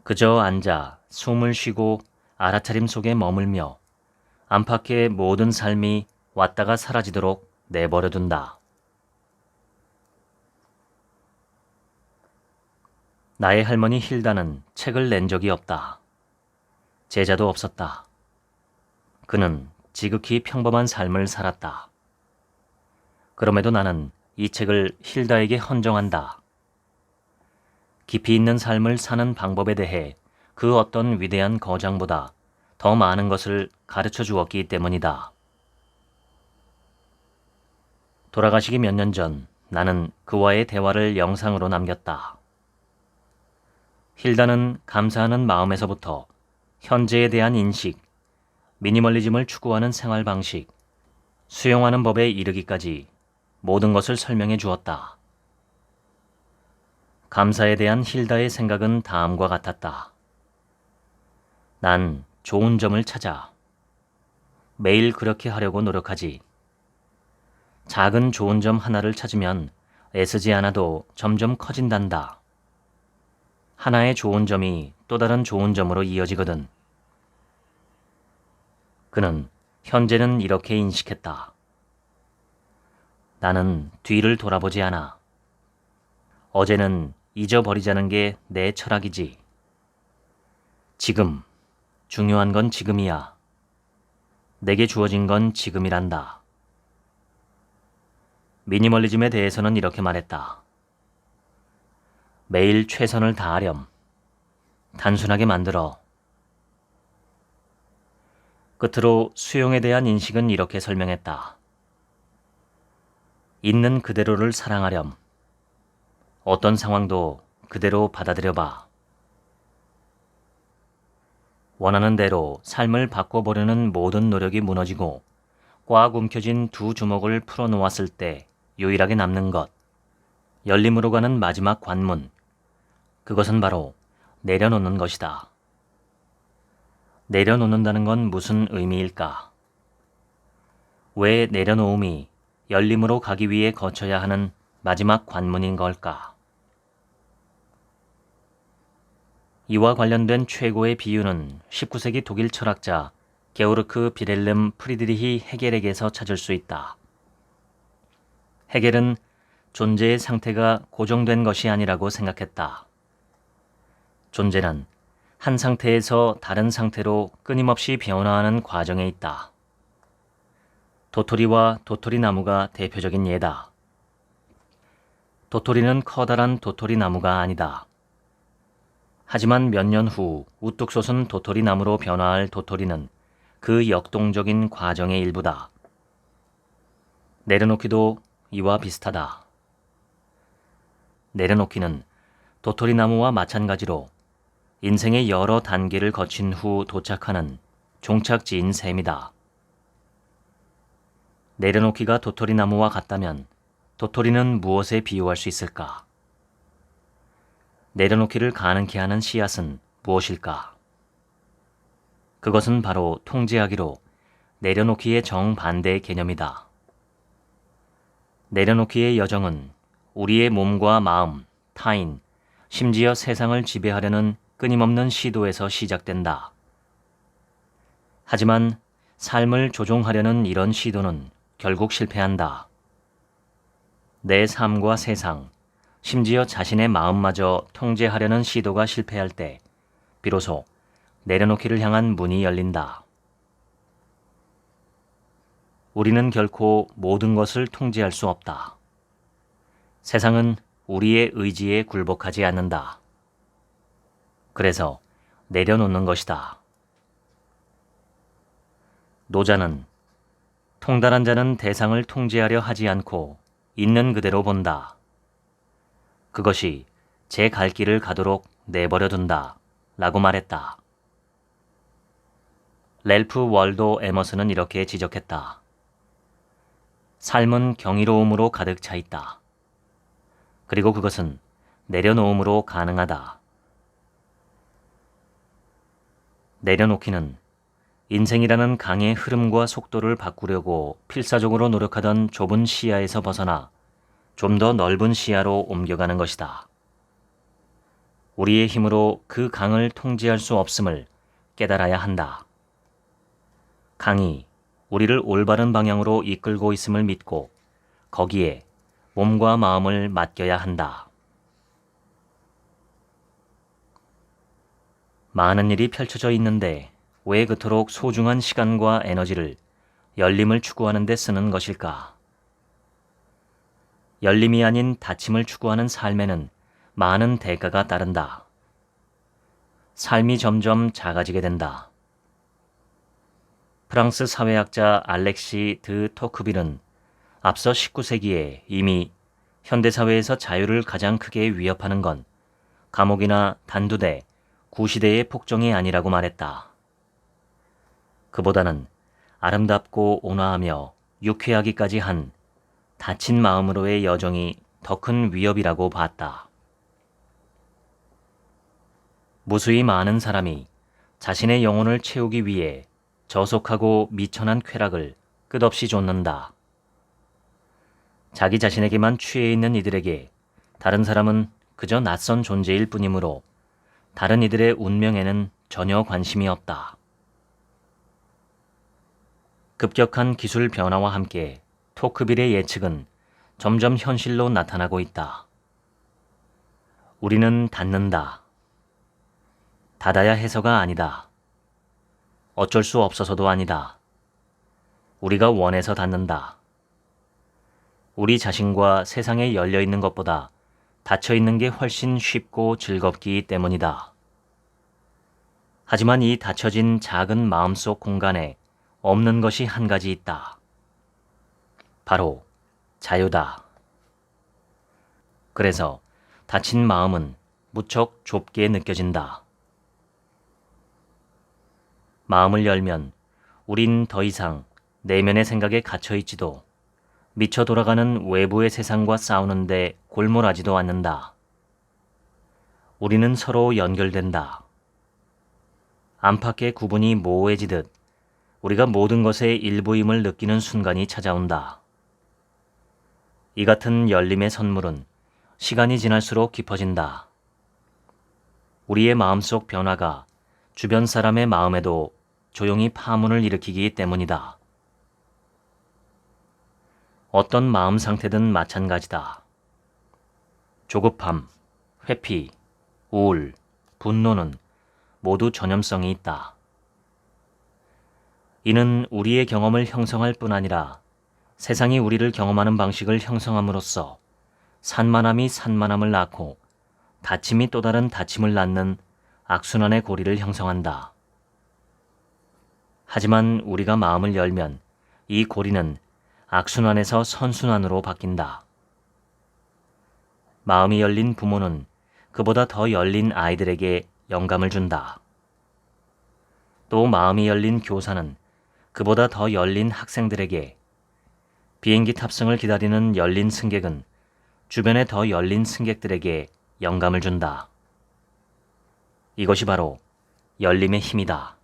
[SPEAKER 1] 그저 앉아 숨을 쉬고 알아차림 속에 머물며 안팎의 모든 삶이 왔다가 사라지도록 내버려둔다. 나의 할머니 힐다는 책을 낸 적이 없다. 제자도 없었다. 그는 지극히 평범한 삶을 살았다. 그럼에도 나는 이 책을 힐다에게 헌정한다. 깊이 있는 삶을 사는 방법에 대해 그 어떤 위대한 거장보다 더 많은 것을 가르쳐 주었기 때문이다. 돌아가시기 몇 년 전 나는 그와의 대화를 영상으로 남겼다. 힐다는 감사하는 마음에서부터 현재에 대한 인식, 미니멀리즘을 추구하는 생활 방식, 수용하는 법에 이르기까지 모든 것을 설명해 주었다. 감사에 대한 힐다의 생각은 다음과 같았다. 난 좋은 점을 찾아. 매일 그렇게 하려고 노력하지. 작은 좋은 점 하나를 찾으면 애쓰지 않아도 점점 커진단다. 하나의 좋은 점이 또 다른 좋은 점으로 이어지거든. 그는 현재는 이렇게 인식했다. 나는 뒤를 돌아보지 않아. 어제는 잊어버리자는 게 내 철학이지. 지금, 중요한 건 지금이야. 내게 주어진 건 지금이란다. 미니멀리즘에 대해서는 이렇게 말했다. 매일 최선을 다하렴. 단순하게 만들어. 끝으로 수용에 대한 인식은 이렇게 설명했다. 있는 그대로를 사랑하렴. 어떤 상황도 그대로 받아들여봐. 원하는 대로 삶을 바꿔보려는 모든 노력이 무너지고 꽉 움켜쥔 두 주먹을 풀어놓았을 때 유일하게 남는 것, 열림으로 가는 마지막 관문, 그것은 바로 내려놓는 것이다. 내려놓는다는 건 무슨 의미일까? 왜 내려놓음이 열림으로 가기 위해 거쳐야 하는 마지막 관문인 걸까? 이와 관련된 최고의 비유는 19세기 독일 철학자 게오르크 비렐름 프리드리히 헤겔에게서 찾을 수 있다. 헤겔은 존재의 상태가 고정된 것이 아니라고 생각했다. 존재는 한 상태에서 다른 상태로 끊임없이 변화하는 과정에 있다. 도토리와 도토리 나무가 대표적인 예다. 도토리는 커다란 도토리 나무가 아니다. 하지만 몇 년 후 우뚝 솟은 도토리 나무로 변화할 도토리는 그 역동적인 과정의 일부다. 내려놓기도 이와 비슷하다. 내려놓기는 도토리 나무와 마찬가지로 인생의 여러 단계를 거친 후 도착하는 종착지인 셈이다. 내려놓기가 도토리 나무와 같다면 도토리는 무엇에 비유할 수 있을까? 내려놓기를 가능케 하는 씨앗은 무엇일까? 그것은 바로 통제하기로 내려놓기의 정반대의 개념이다. 내려놓기의 여정은 우리의 몸과 마음, 타인, 심지어 세상을 지배하려는 끊임없는 시도에서 시작된다. 하지만 삶을 조종하려는 이런 시도는 결국 실패한다. 내 삶과 세상, 심지어 자신의 마음마저 통제하려는 시도가 실패할 때 비로소 내려놓기를 향한 문이 열린다. 우리는 결코 모든 것을 통제할 수 없다. 세상은 우리의 의지에 굴복하지 않는다. 그래서 내려놓는 것이다. 노자는 통달한 자는 대상을 통제하려 하지 않고 있는 그대로 본다. 그것이 제 갈 길을 가도록 내버려 둔다. 라고 말했다. 랠프 월도 에머슨은 이렇게 지적했다. 삶은 경이로움으로 가득 차 있다. 그리고 그것은 내려놓음으로 가능하다. 내려놓기는 인생이라는 강의 흐름과 속도를 바꾸려고 필사적으로 노력하던 좁은 시야에서 벗어나 좀 더 넓은 시야로 옮겨가는 것이다. 우리의 힘으로 그 강을 통제할 수 없음을 깨달아야 한다. 강이 우리를 올바른 방향으로 이끌고 있음을 믿고 거기에 몸과 마음을 맡겨야 한다. 많은 일이 펼쳐져 있는데 왜 그토록 소중한 시간과 에너지를 열림을 추구하는 데 쓰는 것일까? 열림이 아닌 닫힘을 추구하는 삶에는 많은 대가가 따른다. 삶이 점점 작아지게 된다. 프랑스 사회학자 알렉시 드 토크빌은 앞서 19세기에 이미 현대사회에서 자유를 가장 크게 위협하는 건 감옥이나 단두대, 구시대의 폭정이 아니라고 말했다. 그보다는 아름답고 온화하며 유쾌하기까지 한 다친 마음으로의 여정이 더 큰 위협이라고 봤다. 무수히 많은 사람이 자신의 영혼을 채우기 위해 저속하고 미천한 쾌락을 끝없이 좇는다. 자기 자신에게만 취해 있는 이들에게 다른 사람은 그저 낯선 존재일 뿐이므로 다른 이들의 운명에는 전혀 관심이 없다. 급격한 기술 변화와 함께 토크빌의 예측은 점점 현실로 나타나고 있다. 우리는 닫는다. 닫아야 해서가 아니다. 어쩔 수 없어서도 아니다. 우리가 원해서 닫는다. 우리 자신과 세상에 열려있는 것보다 닫혀있는 게 훨씬 쉽고 즐겁기 때문이다. 하지만 이 닫혀진 작은 마음속 공간에 없는 것이 한 가지 있다. 바로 자유다. 그래서 닫힌 마음은 무척 좁게 느껴진다. 마음을 열면 우린 더 이상 내면의 생각에 갇혀있지도 미쳐 돌아가는 외부의 세상과 싸우는데 골몰하지도 않는다. 우리는 서로 연결된다. 안팎의 구분이 모호해지듯 우리가 모든 것의 일부임을 느끼는 순간이 찾아온다. 이 같은 열림의 선물은 시간이 지날수록 깊어진다. 우리의 마음속 변화가 주변 사람의 마음에도 조용히 파문을 일으키기 때문이다. 어떤 마음 상태든 마찬가지다. 조급함, 회피, 우울, 분노는 모두 전염성이 있다. 이는 우리의 경험을 형성할 뿐 아니라 세상이 우리를 경험하는 방식을 형성함으로써 산만함이 산만함을 낳고 다침이 또 다른 다침을 낳는 악순환의 고리를 형성한다. 하지만 우리가 마음을 열면 이 고리는 악순환에서 선순환으로 바뀐다. 마음이 열린 부모는 그보다 더 열린 아이들에게 영감을 준다. 또 마음이 열린 교사는 그보다 더 열린 학생들에게, 비행기 탑승을 기다리는 열린 승객은 주변에 더 열린 승객들에게 영감을 준다. 이것이 바로 열림의 힘이다.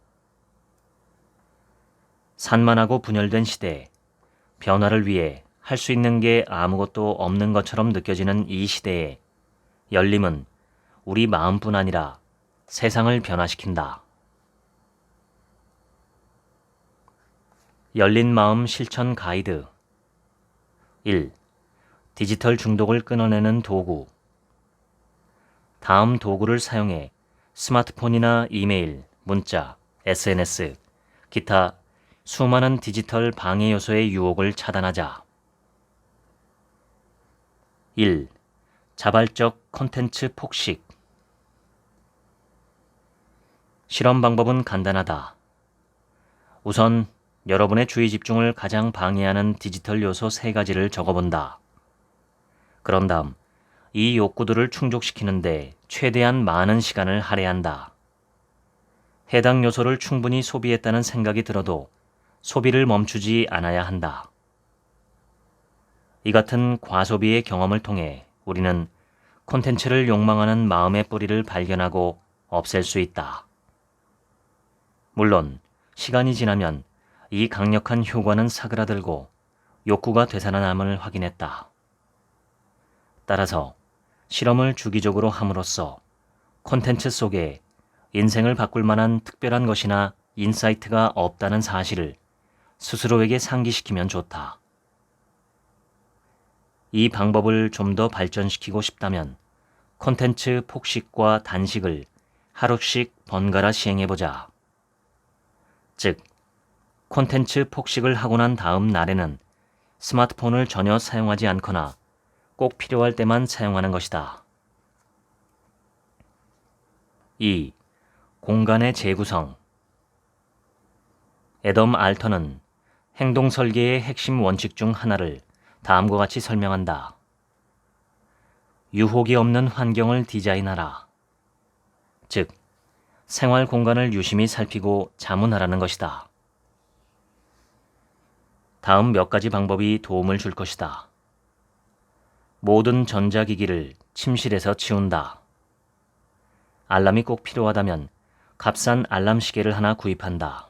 [SPEAKER 1] 산만하고 분열된 시대에 변화를 위해 할 수 있는 게 아무것도 없는 것처럼 느껴지는 이 시대에 열림은 우리 마음뿐 아니라 세상을 변화시킨다. 열린 마음 실천 가이드 1. 디지털 중독을 끊어내는 도구. 다음 도구를 사용해 스마트폰이나 이메일, 문자, SNS, 기타 수많은 디지털 방해 요소의 유혹을 차단하자. 1. 자발적 콘텐츠 폭식. 실험 방법은 간단하다. 우선 여러분의 주의 집중을 가장 방해하는 디지털 요소 3가지를 적어본다. 그런 다음 이 욕구들을 충족시키는데 최대한 많은 시간을 할애한다. 해당 요소를 충분히 소비했다는 생각이 들어도 소비를 멈추지 않아야 한다. 이 같은 과소비의 경험을 통해 우리는 콘텐츠를 욕망하는 마음의 뿌리를 발견하고 없앨 수 있다. 물론 시간이 지나면 이 강력한 효과는 사그라들고 욕구가 되살아남을 확인했다. 따라서 실험을 주기적으로 함으로써 콘텐츠 속에 인생을 바꿀 만한 특별한 것이나 인사이트가 없다는 사실을 스스로에게 상기시키면 좋다. 이 방법을 좀 더 발전시키고 싶다면 콘텐츠 폭식과 단식을 하루씩 번갈아 시행해보자. 즉, 콘텐츠 폭식을 하고 난 다음 날에는 스마트폰을 전혀 사용하지 않거나 꼭 필요할 때만 사용하는 것이다. 2. 공간의 재구성. 애덤 알턴은 행동 설계의 핵심 원칙 중 하나를 다음과 같이 설명한다. 유혹이 없는 환경을 디자인하라. 즉, 생활 공간을 유심히 살피고 자문하라는 것이다. 다음 몇 가지 방법이 도움을 줄 것이다. 모든 전자기기를 침실에서 치운다. 알람이 꼭 필요하다면 값싼 알람 시계를 하나 구입한다.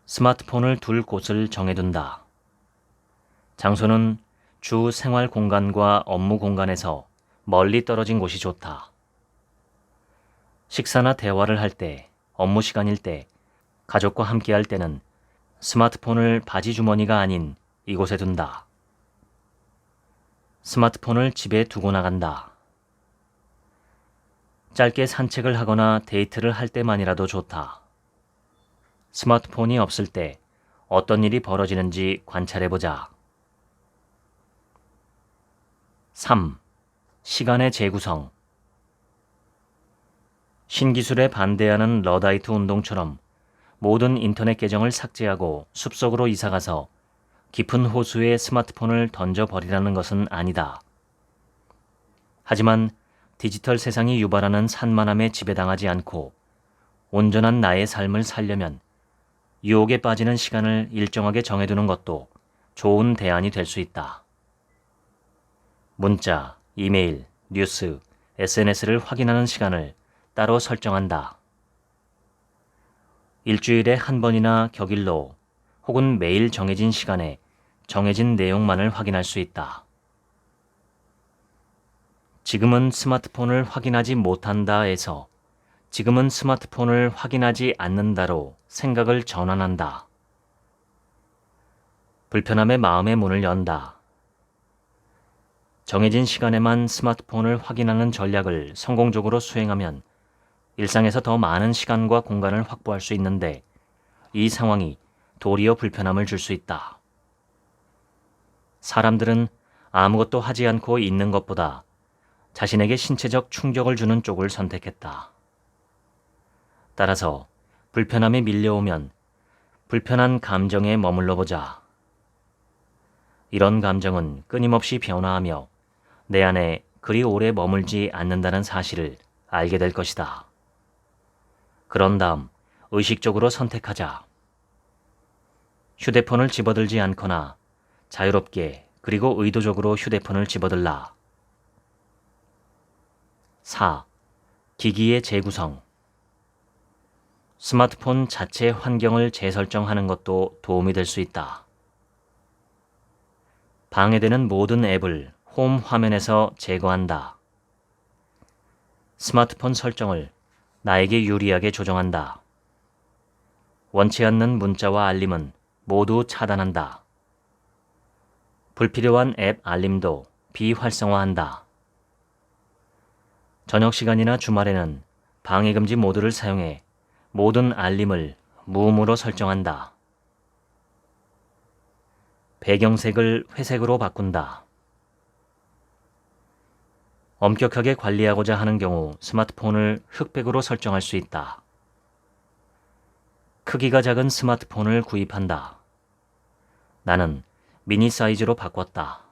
[SPEAKER 1] 스마트폰을 둘 곳을 정해둔다. 장소는 주 생활 공간과 업무 공간에서 멀리 떨어진 곳이 좋다. 식사나 대화를 할 때, 업무 시간일 때, 가족과 함께 할 때는 스마트폰을 바지 주머니가 아닌 이곳에 둔다. 스마트폰을 집에 두고 나간다. 짧게 산책을 하거나 데이트를 할 때만이라도 좋다. 스마트폰이 없을 때 어떤 일이 벌어지는지 관찰해보자. 3. 시간의 재구성. 신기술에 반대하는 러다이트 운동처럼 모든 인터넷 계정을 삭제하고 숲속으로 이사가서 깊은 호수에 스마트폰을 던져버리라는 것은 아니다. 하지만 디지털 세상이 유발하는 산만함에 지배당하지 않고 온전한 나의 삶을 살려면 유혹에 빠지는 시간을 일정하게 정해두는 것도 좋은 대안이 될 수 있다. 문자, 이메일, 뉴스, SNS를 확인하는 시간을 따로 설정한다. 일주일에 한 번이나 격일로 혹은 매일 정해진 시간에 정해진 내용만을 확인할 수 있다. 지금은 스마트폰을 확인하지 못한다에서 지금은 스마트폰을 확인하지 않는다로 생각을 전환한다. 불편함의 마음의 문을 연다. 정해진 시간에만 스마트폰을 확인하는 전략을 성공적으로 수행하면 일상에서 더 많은 시간과 공간을 확보할 수 있는데 이 상황이 도리어 불편함을 줄 수 있다. 사람들은 아무것도 하지 않고 있는 것보다 자신에게 신체적 충격을 주는 쪽을 선택했다. 따라서 불편함이 밀려오면 불편한 감정에 머물러 보자. 이런 감정은 끊임없이 변화하며 내 안에 그리 오래 머물지 않는다는 사실을 알게 될 것이다. 그런 다음 의식적으로 선택하자. 휴대폰을 집어들지 않거나 자유롭게 그리고 의도적으로 휴대폰을 집어들라. 4. 기기의 재구성. 스마트폰 자체 환경을 재설정하는 것도 도움이 될 수 있다. 방해되는 모든 앱을 홈 화면에서 제거한다. 스마트폰 설정을 나에게 유리하게 조정한다. 원치 않는 문자와 알림은 모두 차단한다. 불필요한 앱 알림도 비활성화한다. 저녁 시간이나 주말에는 방해금지 모드를 사용해 모든 알림을 무음으로 설정한다. 배경색을 회색으로 바꾼다. 엄격하게 관리하고자 하는 경우 스마트폰을 흑백으로 설정할 수 있다. 크기가 작은 스마트폰을 구입한다. 나는 미니 사이즈로 바꿨다.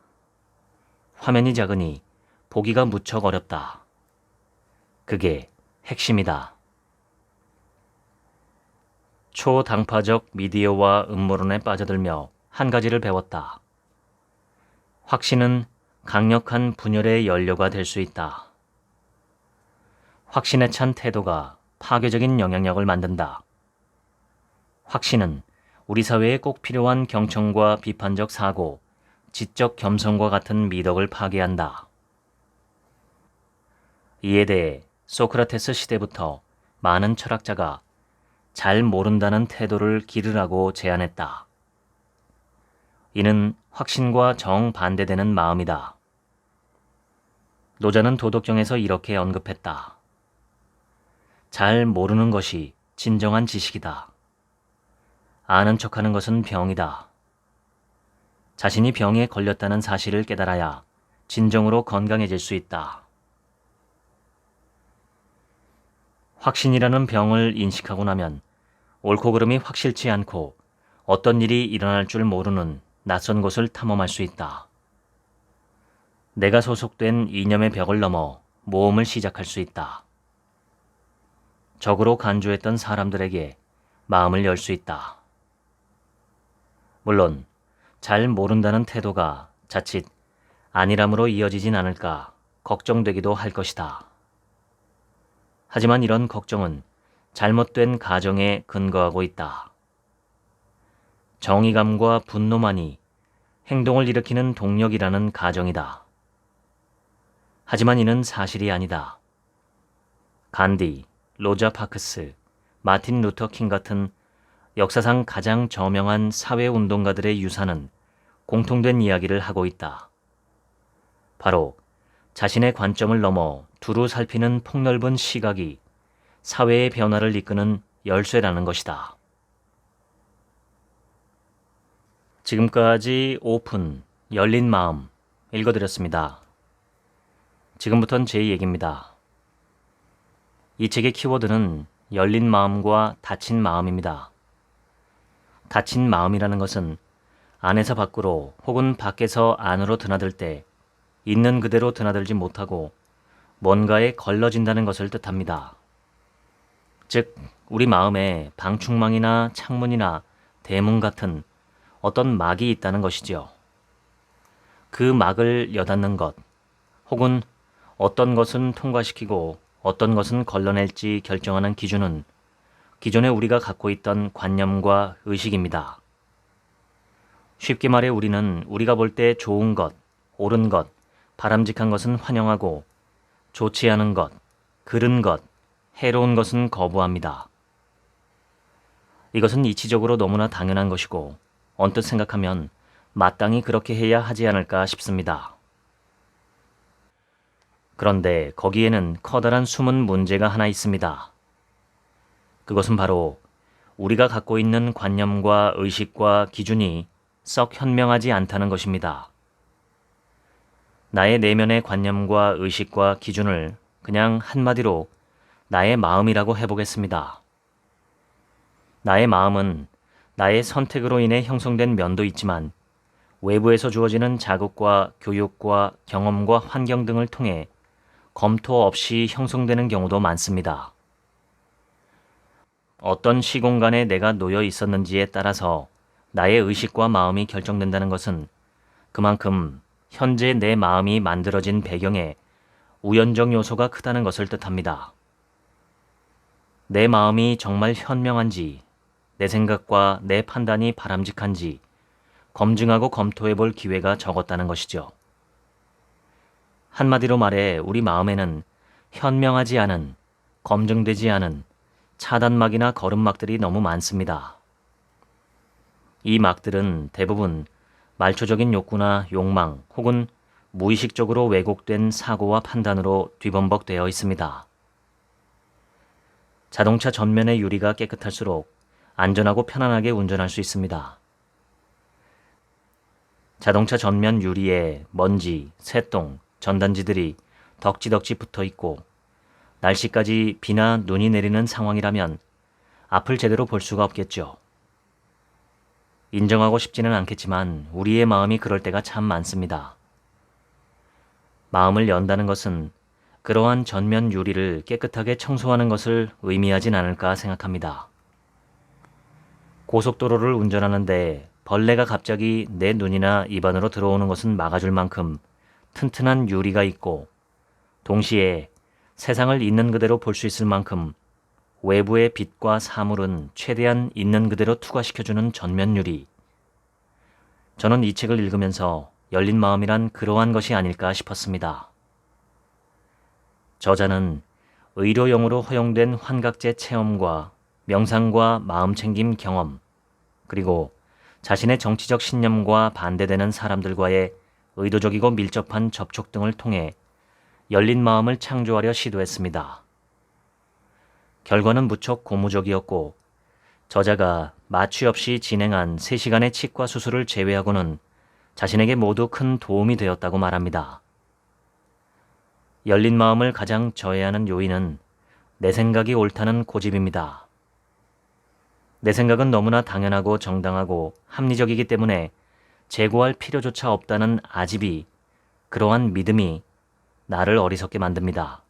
[SPEAKER 1] 화면이 작으니 보기가 무척 어렵다. 그게 핵심이다. 초당파적 미디어와 음모론에 빠져들며 한 가지를 배웠다. 확신은 강력한 분열의 연료가 될 수 있다. 확신에 찬 태도가 파괴적인 영향력을 만든다. 확신은 우리 사회에 꼭 필요한 경청과 비판적 사고, 지적 겸손과 같은 미덕을 파괴한다. 이에 대해 소크라테스 시대부터 많은 철학자가 잘 모른다는 태도를 기르라고 제안했다. 이는 확신과 정반대되는 마음이다. 노자는 도덕경에서 이렇게 언급했다. 잘 모르는 것이 진정한 지식이다. 아는 척하는 것은 병이다. 자신이 병에 걸렸다는 사실을 깨달아야 진정으로 건강해질 수 있다. 확신이라는 병을 인식하고 나면 옳고 그름이 확실치 않고 어떤 일이 일어날 줄 모르는 낯선 곳을 탐험할 수 있다. 내가 소속된 이념의 벽을 넘어 모험을 시작할 수 있다. 적으로 간주했던 사람들에게 마음을 열 수 있다. 물론 잘 모른다는 태도가 자칫 안일함으로 이어지진 않을까 걱정되기도 할 것이다. 하지만 이런 걱정은 잘못된 가정에 근거하고 있다. 정의감과 분노만이 행동을 일으키는 동력이라는 가정이다. 하지만 이는 사실이 아니다. 간디, 로자 파크스, 마틴 루터 킹 같은 역사상 가장 저명한 사회운동가들의 유산은 공통된 이야기를 하고 있다. 바로 자신의 관점을 넘어 두루 살피는 폭넓은 시각이 사회의 변화를 이끄는 열쇠라는 것이다. 지금까지 오픈, 열린 마음 읽어드렸습니다. 지금부턴 제 얘기입니다. 이 책의 키워드는 열린 마음과 닫힌 마음입니다. 닫힌 마음이라는 것은 안에서 밖으로 혹은 밖에서 안으로 드나들 때 있는 그대로 드나들지 못하고 뭔가에 걸러진다는 것을 뜻합니다. 즉, 우리 마음에 방충망이나 창문이나 대문 같은 어떤 막이 있다는 것이지요. 그 막을 여닫는 것, 혹은 어떤 것은 통과시키고 어떤 것은 걸러낼지 결정하는 기준은 기존에 우리가 갖고 있던 관념과 의식입니다. 쉽게 말해 우리는 우리가 볼 때 좋은 것, 옳은 것, 바람직한 것은 환영하고 좋지 않은 것, 그른 것, 해로운 것은 거부합니다. 이것은 이치적으로 너무나 당연한 것이고 언뜻 생각하면 마땅히 그렇게 해야 하지 않을까 싶습니다. 그런데 거기에는 커다란 숨은 문제가 하나 있습니다. 그것은 바로 우리가 갖고 있는 관념과 의식과 기준이 썩 현명하지 않다는 것입니다. 나의 내면의 관념과 의식과 기준을 그냥 한마디로 나의 마음이라고 해보겠습니다. 나의 마음은 나의 선택으로 인해 형성된 면도 있지만 외부에서 주어지는 자극과 교육과 경험과 환경 등을 통해 검토 없이 형성되는 경우도 많습니다. 어떤 시공간에 내가 놓여 있었는지에 따라서 나의 의식과 마음이 결정된다는 것은 그만큼 현재 내 마음이 만들어진 배경에 우연적 요소가 크다는 것을 뜻합니다. 내 마음이 정말 현명한지, 내 생각과 내 판단이 바람직한지 검증하고 검토해 볼 기회가 적었다는 것이죠. 한마디로 말해 우리 마음에는 현명하지 않은, 검증되지 않은 차단막이나 거름막들이 너무 많습니다. 이 막들은 대부분 말초적인 욕구나 욕망 혹은 무의식적으로 왜곡된 사고와 판단으로 뒤범벅되어 있습니다. 자동차 전면의 유리가 깨끗할수록 안전하고 편안하게 운전할 수 있습니다. 자동차 전면 유리에 먼지, 새똥, 전단지들이 덕지덕지 붙어 있고 날씨까지 비나 눈이 내리는 상황이라면 앞을 제대로 볼 수가 없겠죠. 인정하고 싶지는 않겠지만 우리의 마음이 그럴 때가 참 많습니다. 마음을 연다는 것은 그러한 전면 유리를 깨끗하게 청소하는 것을 의미하진 않을까 생각합니다. 고속도로를 운전하는데 벌레가 갑자기 내 눈이나 입안으로 들어오는 것은 막아줄 만큼 튼튼한 유리가 있고 동시에 세상을 있는 그대로 볼 수 있을 만큼 외부의 빛과 사물은 최대한 있는 그대로 투과시켜주는 전면 유리. 저는 이 책을 읽으면서 열린 마음이란 그러한 것이 아닐까 싶었습니다. 저자는 의료용으로 허용된 환각제 체험과 명상과 마음챙김 경험, 그리고 자신의 정치적 신념과 반대되는 사람들과의 의도적이고 밀접한 접촉 등을 통해 열린 마음을 창조하려 시도했습니다. 결과는 무척 고무적이었고 저자가 마취 없이 진행한 3시간의 치과 수술을 제외하고는 자신에게 모두 큰 도움이 되었다고 말합니다. 열린 마음을 가장 저해하는 요인은 내 생각이 옳다는 고집입니다. 내 생각은 너무나 당연하고 정당하고 합리적이기 때문에 재고할 필요조차 없다는 아집이, 그러한 믿음이 나를 어리석게 만듭니다.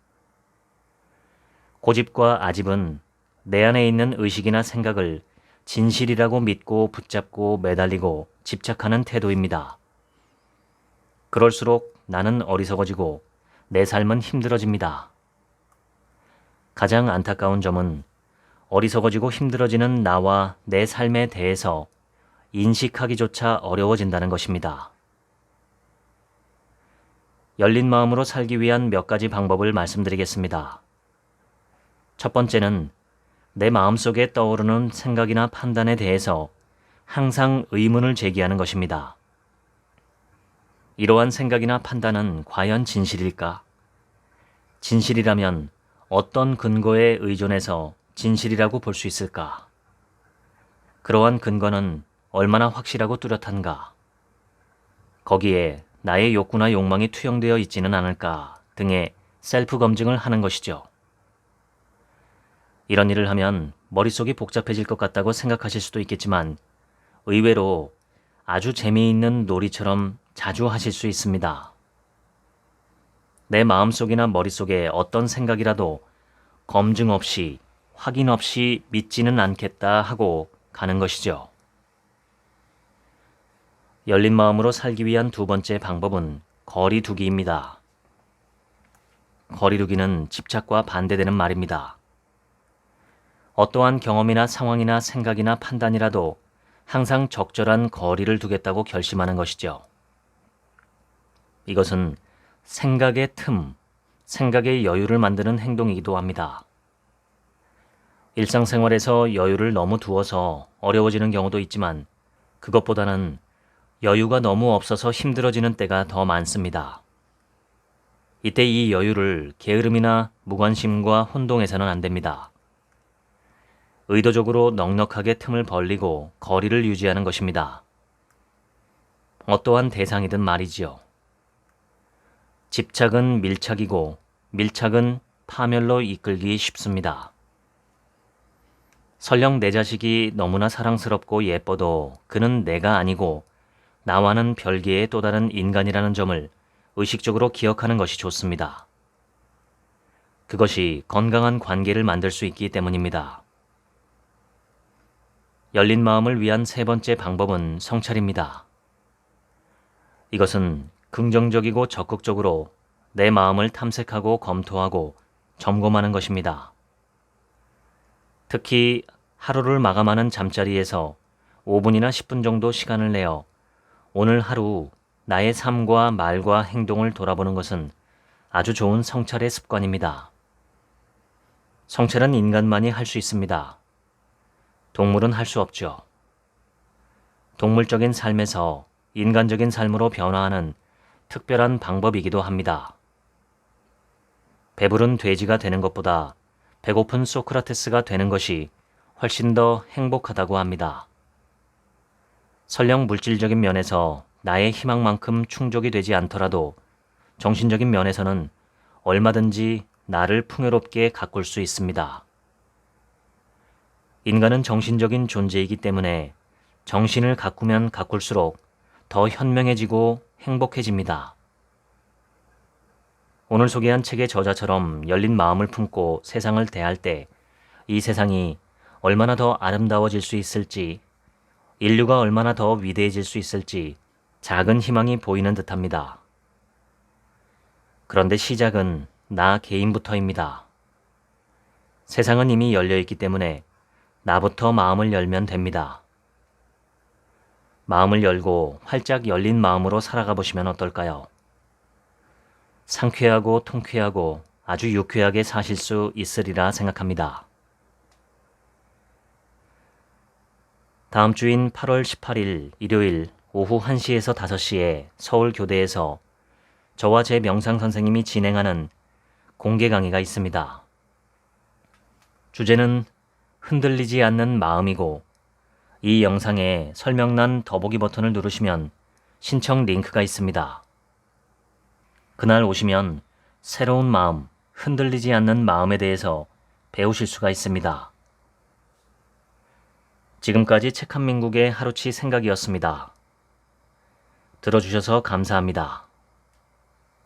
[SPEAKER 1] 고집과 아집은 내 안에 있는 의식이나 생각을 진실이라고 믿고 붙잡고 매달리고 집착하는 태도입니다. 그럴수록 나는 어리석어지고 내 삶은 힘들어집니다. 가장 안타까운 점은 어리석어지고 힘들어지는 나와 내 삶에 대해서 인식하기조차 어려워진다는 것입니다. 열린 마음으로 살기 위한 몇 가지 방법을 말씀드리겠습니다. 첫 번째는 내 마음속에 떠오르는 생각이나 판단에 대해서 항상 의문을 제기하는 것입니다. 이러한 생각이나 판단은 과연 진실일까? 진실이라면 어떤 근거에 의존해서 진실이라고 볼 수 있을까? 그러한 근거는 얼마나 확실하고 뚜렷한가? 거기에 나의 욕구나 욕망이 투영되어 있지는 않을까 등의 셀프 검증을 하는 것이죠. 이런 일을 하면 머릿속이 복잡해질 것 같다고 생각하실 수도 있겠지만 의외로 아주 재미있는 놀이처럼 자주 하실 수 있습니다. 내 마음속이나 머릿속에 어떤 생각이라도 검증 없이 확인 없이 믿지는 않겠다 하고 가는 것이죠. 열린 마음으로 살기 위한 두 번째 방법은 거리 두기입니다. 거리 두기는 집착과 반대되는 말입니다. 어떠한 경험이나 상황이나 생각이나 판단이라도 항상 적절한 거리를 두겠다고 결심하는 것이죠. 이것은 생각의 틈, 생각의 여유를 만드는 행동이기도 합니다. 일상생활에서 여유를 너무 두어서 어려워지는 경우도 있지만 그것보다는 여유가 너무 없어서 힘들어지는 때가 더 많습니다. 이때 이 여유를 게으름이나 무관심과 혼동해서는 안 됩니다. 의도적으로 넉넉하게 틈을 벌리고 거리를 유지하는 것입니다. 어떠한 대상이든 말이지요. 집착은 밀착이고 밀착은 파멸로 이끌기 쉽습니다. 설령 내 자식이 너무나 사랑스럽고 예뻐도 그는 내가 아니고 나와는 별개의 또 다른 인간이라는 점을 의식적으로 기억하는 것이 좋습니다. 그것이 건강한 관계를 만들 수 있기 때문입니다. 열린 마음을 위한 세 번째 방법은 성찰입니다. 이것은 긍정적이고 적극적으로 내 마음을 탐색하고 검토하고 점검하는 것입니다. 특히 하루를 마감하는 잠자리에서 5분이나 10분 정도 시간을 내어 오늘 하루 나의 삶과 말과 행동을 돌아보는 것은 아주 좋은 성찰의 습관입니다. 성찰은 인간만이 할 수 있습니다. 동물은 할 수 없죠. 동물적인 삶에서 인간적인 삶으로 변화하는 특별한 방법이기도 합니다. 배부른 돼지가 되는 것보다 배고픈 소크라테스가 되는 것이 훨씬 더 행복하다고 합니다. 설령 물질적인 면에서 나의 희망만큼 충족이 되지 않더라도 정신적인 면에서는 얼마든지 나를 풍요롭게 가꿀 수 있습니다. 인간은 정신적인 존재이기 때문에 정신을 가꾸면 가꿀수록 더 현명해지고 행복해집니다. 오늘 소개한 책의 저자처럼 열린 마음을 품고 세상을 대할 때 이 세상이 얼마나 더 아름다워질 수 있을지, 인류가 얼마나 더 위대해질 수 있을지 작은 희망이 보이는 듯합니다. 그런데 시작은 나 개인부터입니다. 세상은 이미 열려있기 때문에 나부터 마음을 열면 됩니다. 마음을 열고 활짝 열린 마음으로 살아가 보시면 어떨까요? 상쾌하고 통쾌하고 아주 유쾌하게 사실 수 있으리라 생각합니다. 다음 주인 8월 18일 일요일 오후 1시에서 5시에 서울교대에서 저와 제 명상 선생님이 진행하는 공개 강의가 있습니다. 주제는 흔들리지 않는 마음이고 이 영상에 설명란 더보기 버튼을 누르시면 신청 링크가 있습니다. 그날 오시면 새로운 마음, 흔들리지 않는 마음에 대해서 배우실 수가 있습니다. 지금까지 책 한 민국의 하루치 생각이었습니다. 들어주셔서 감사합니다.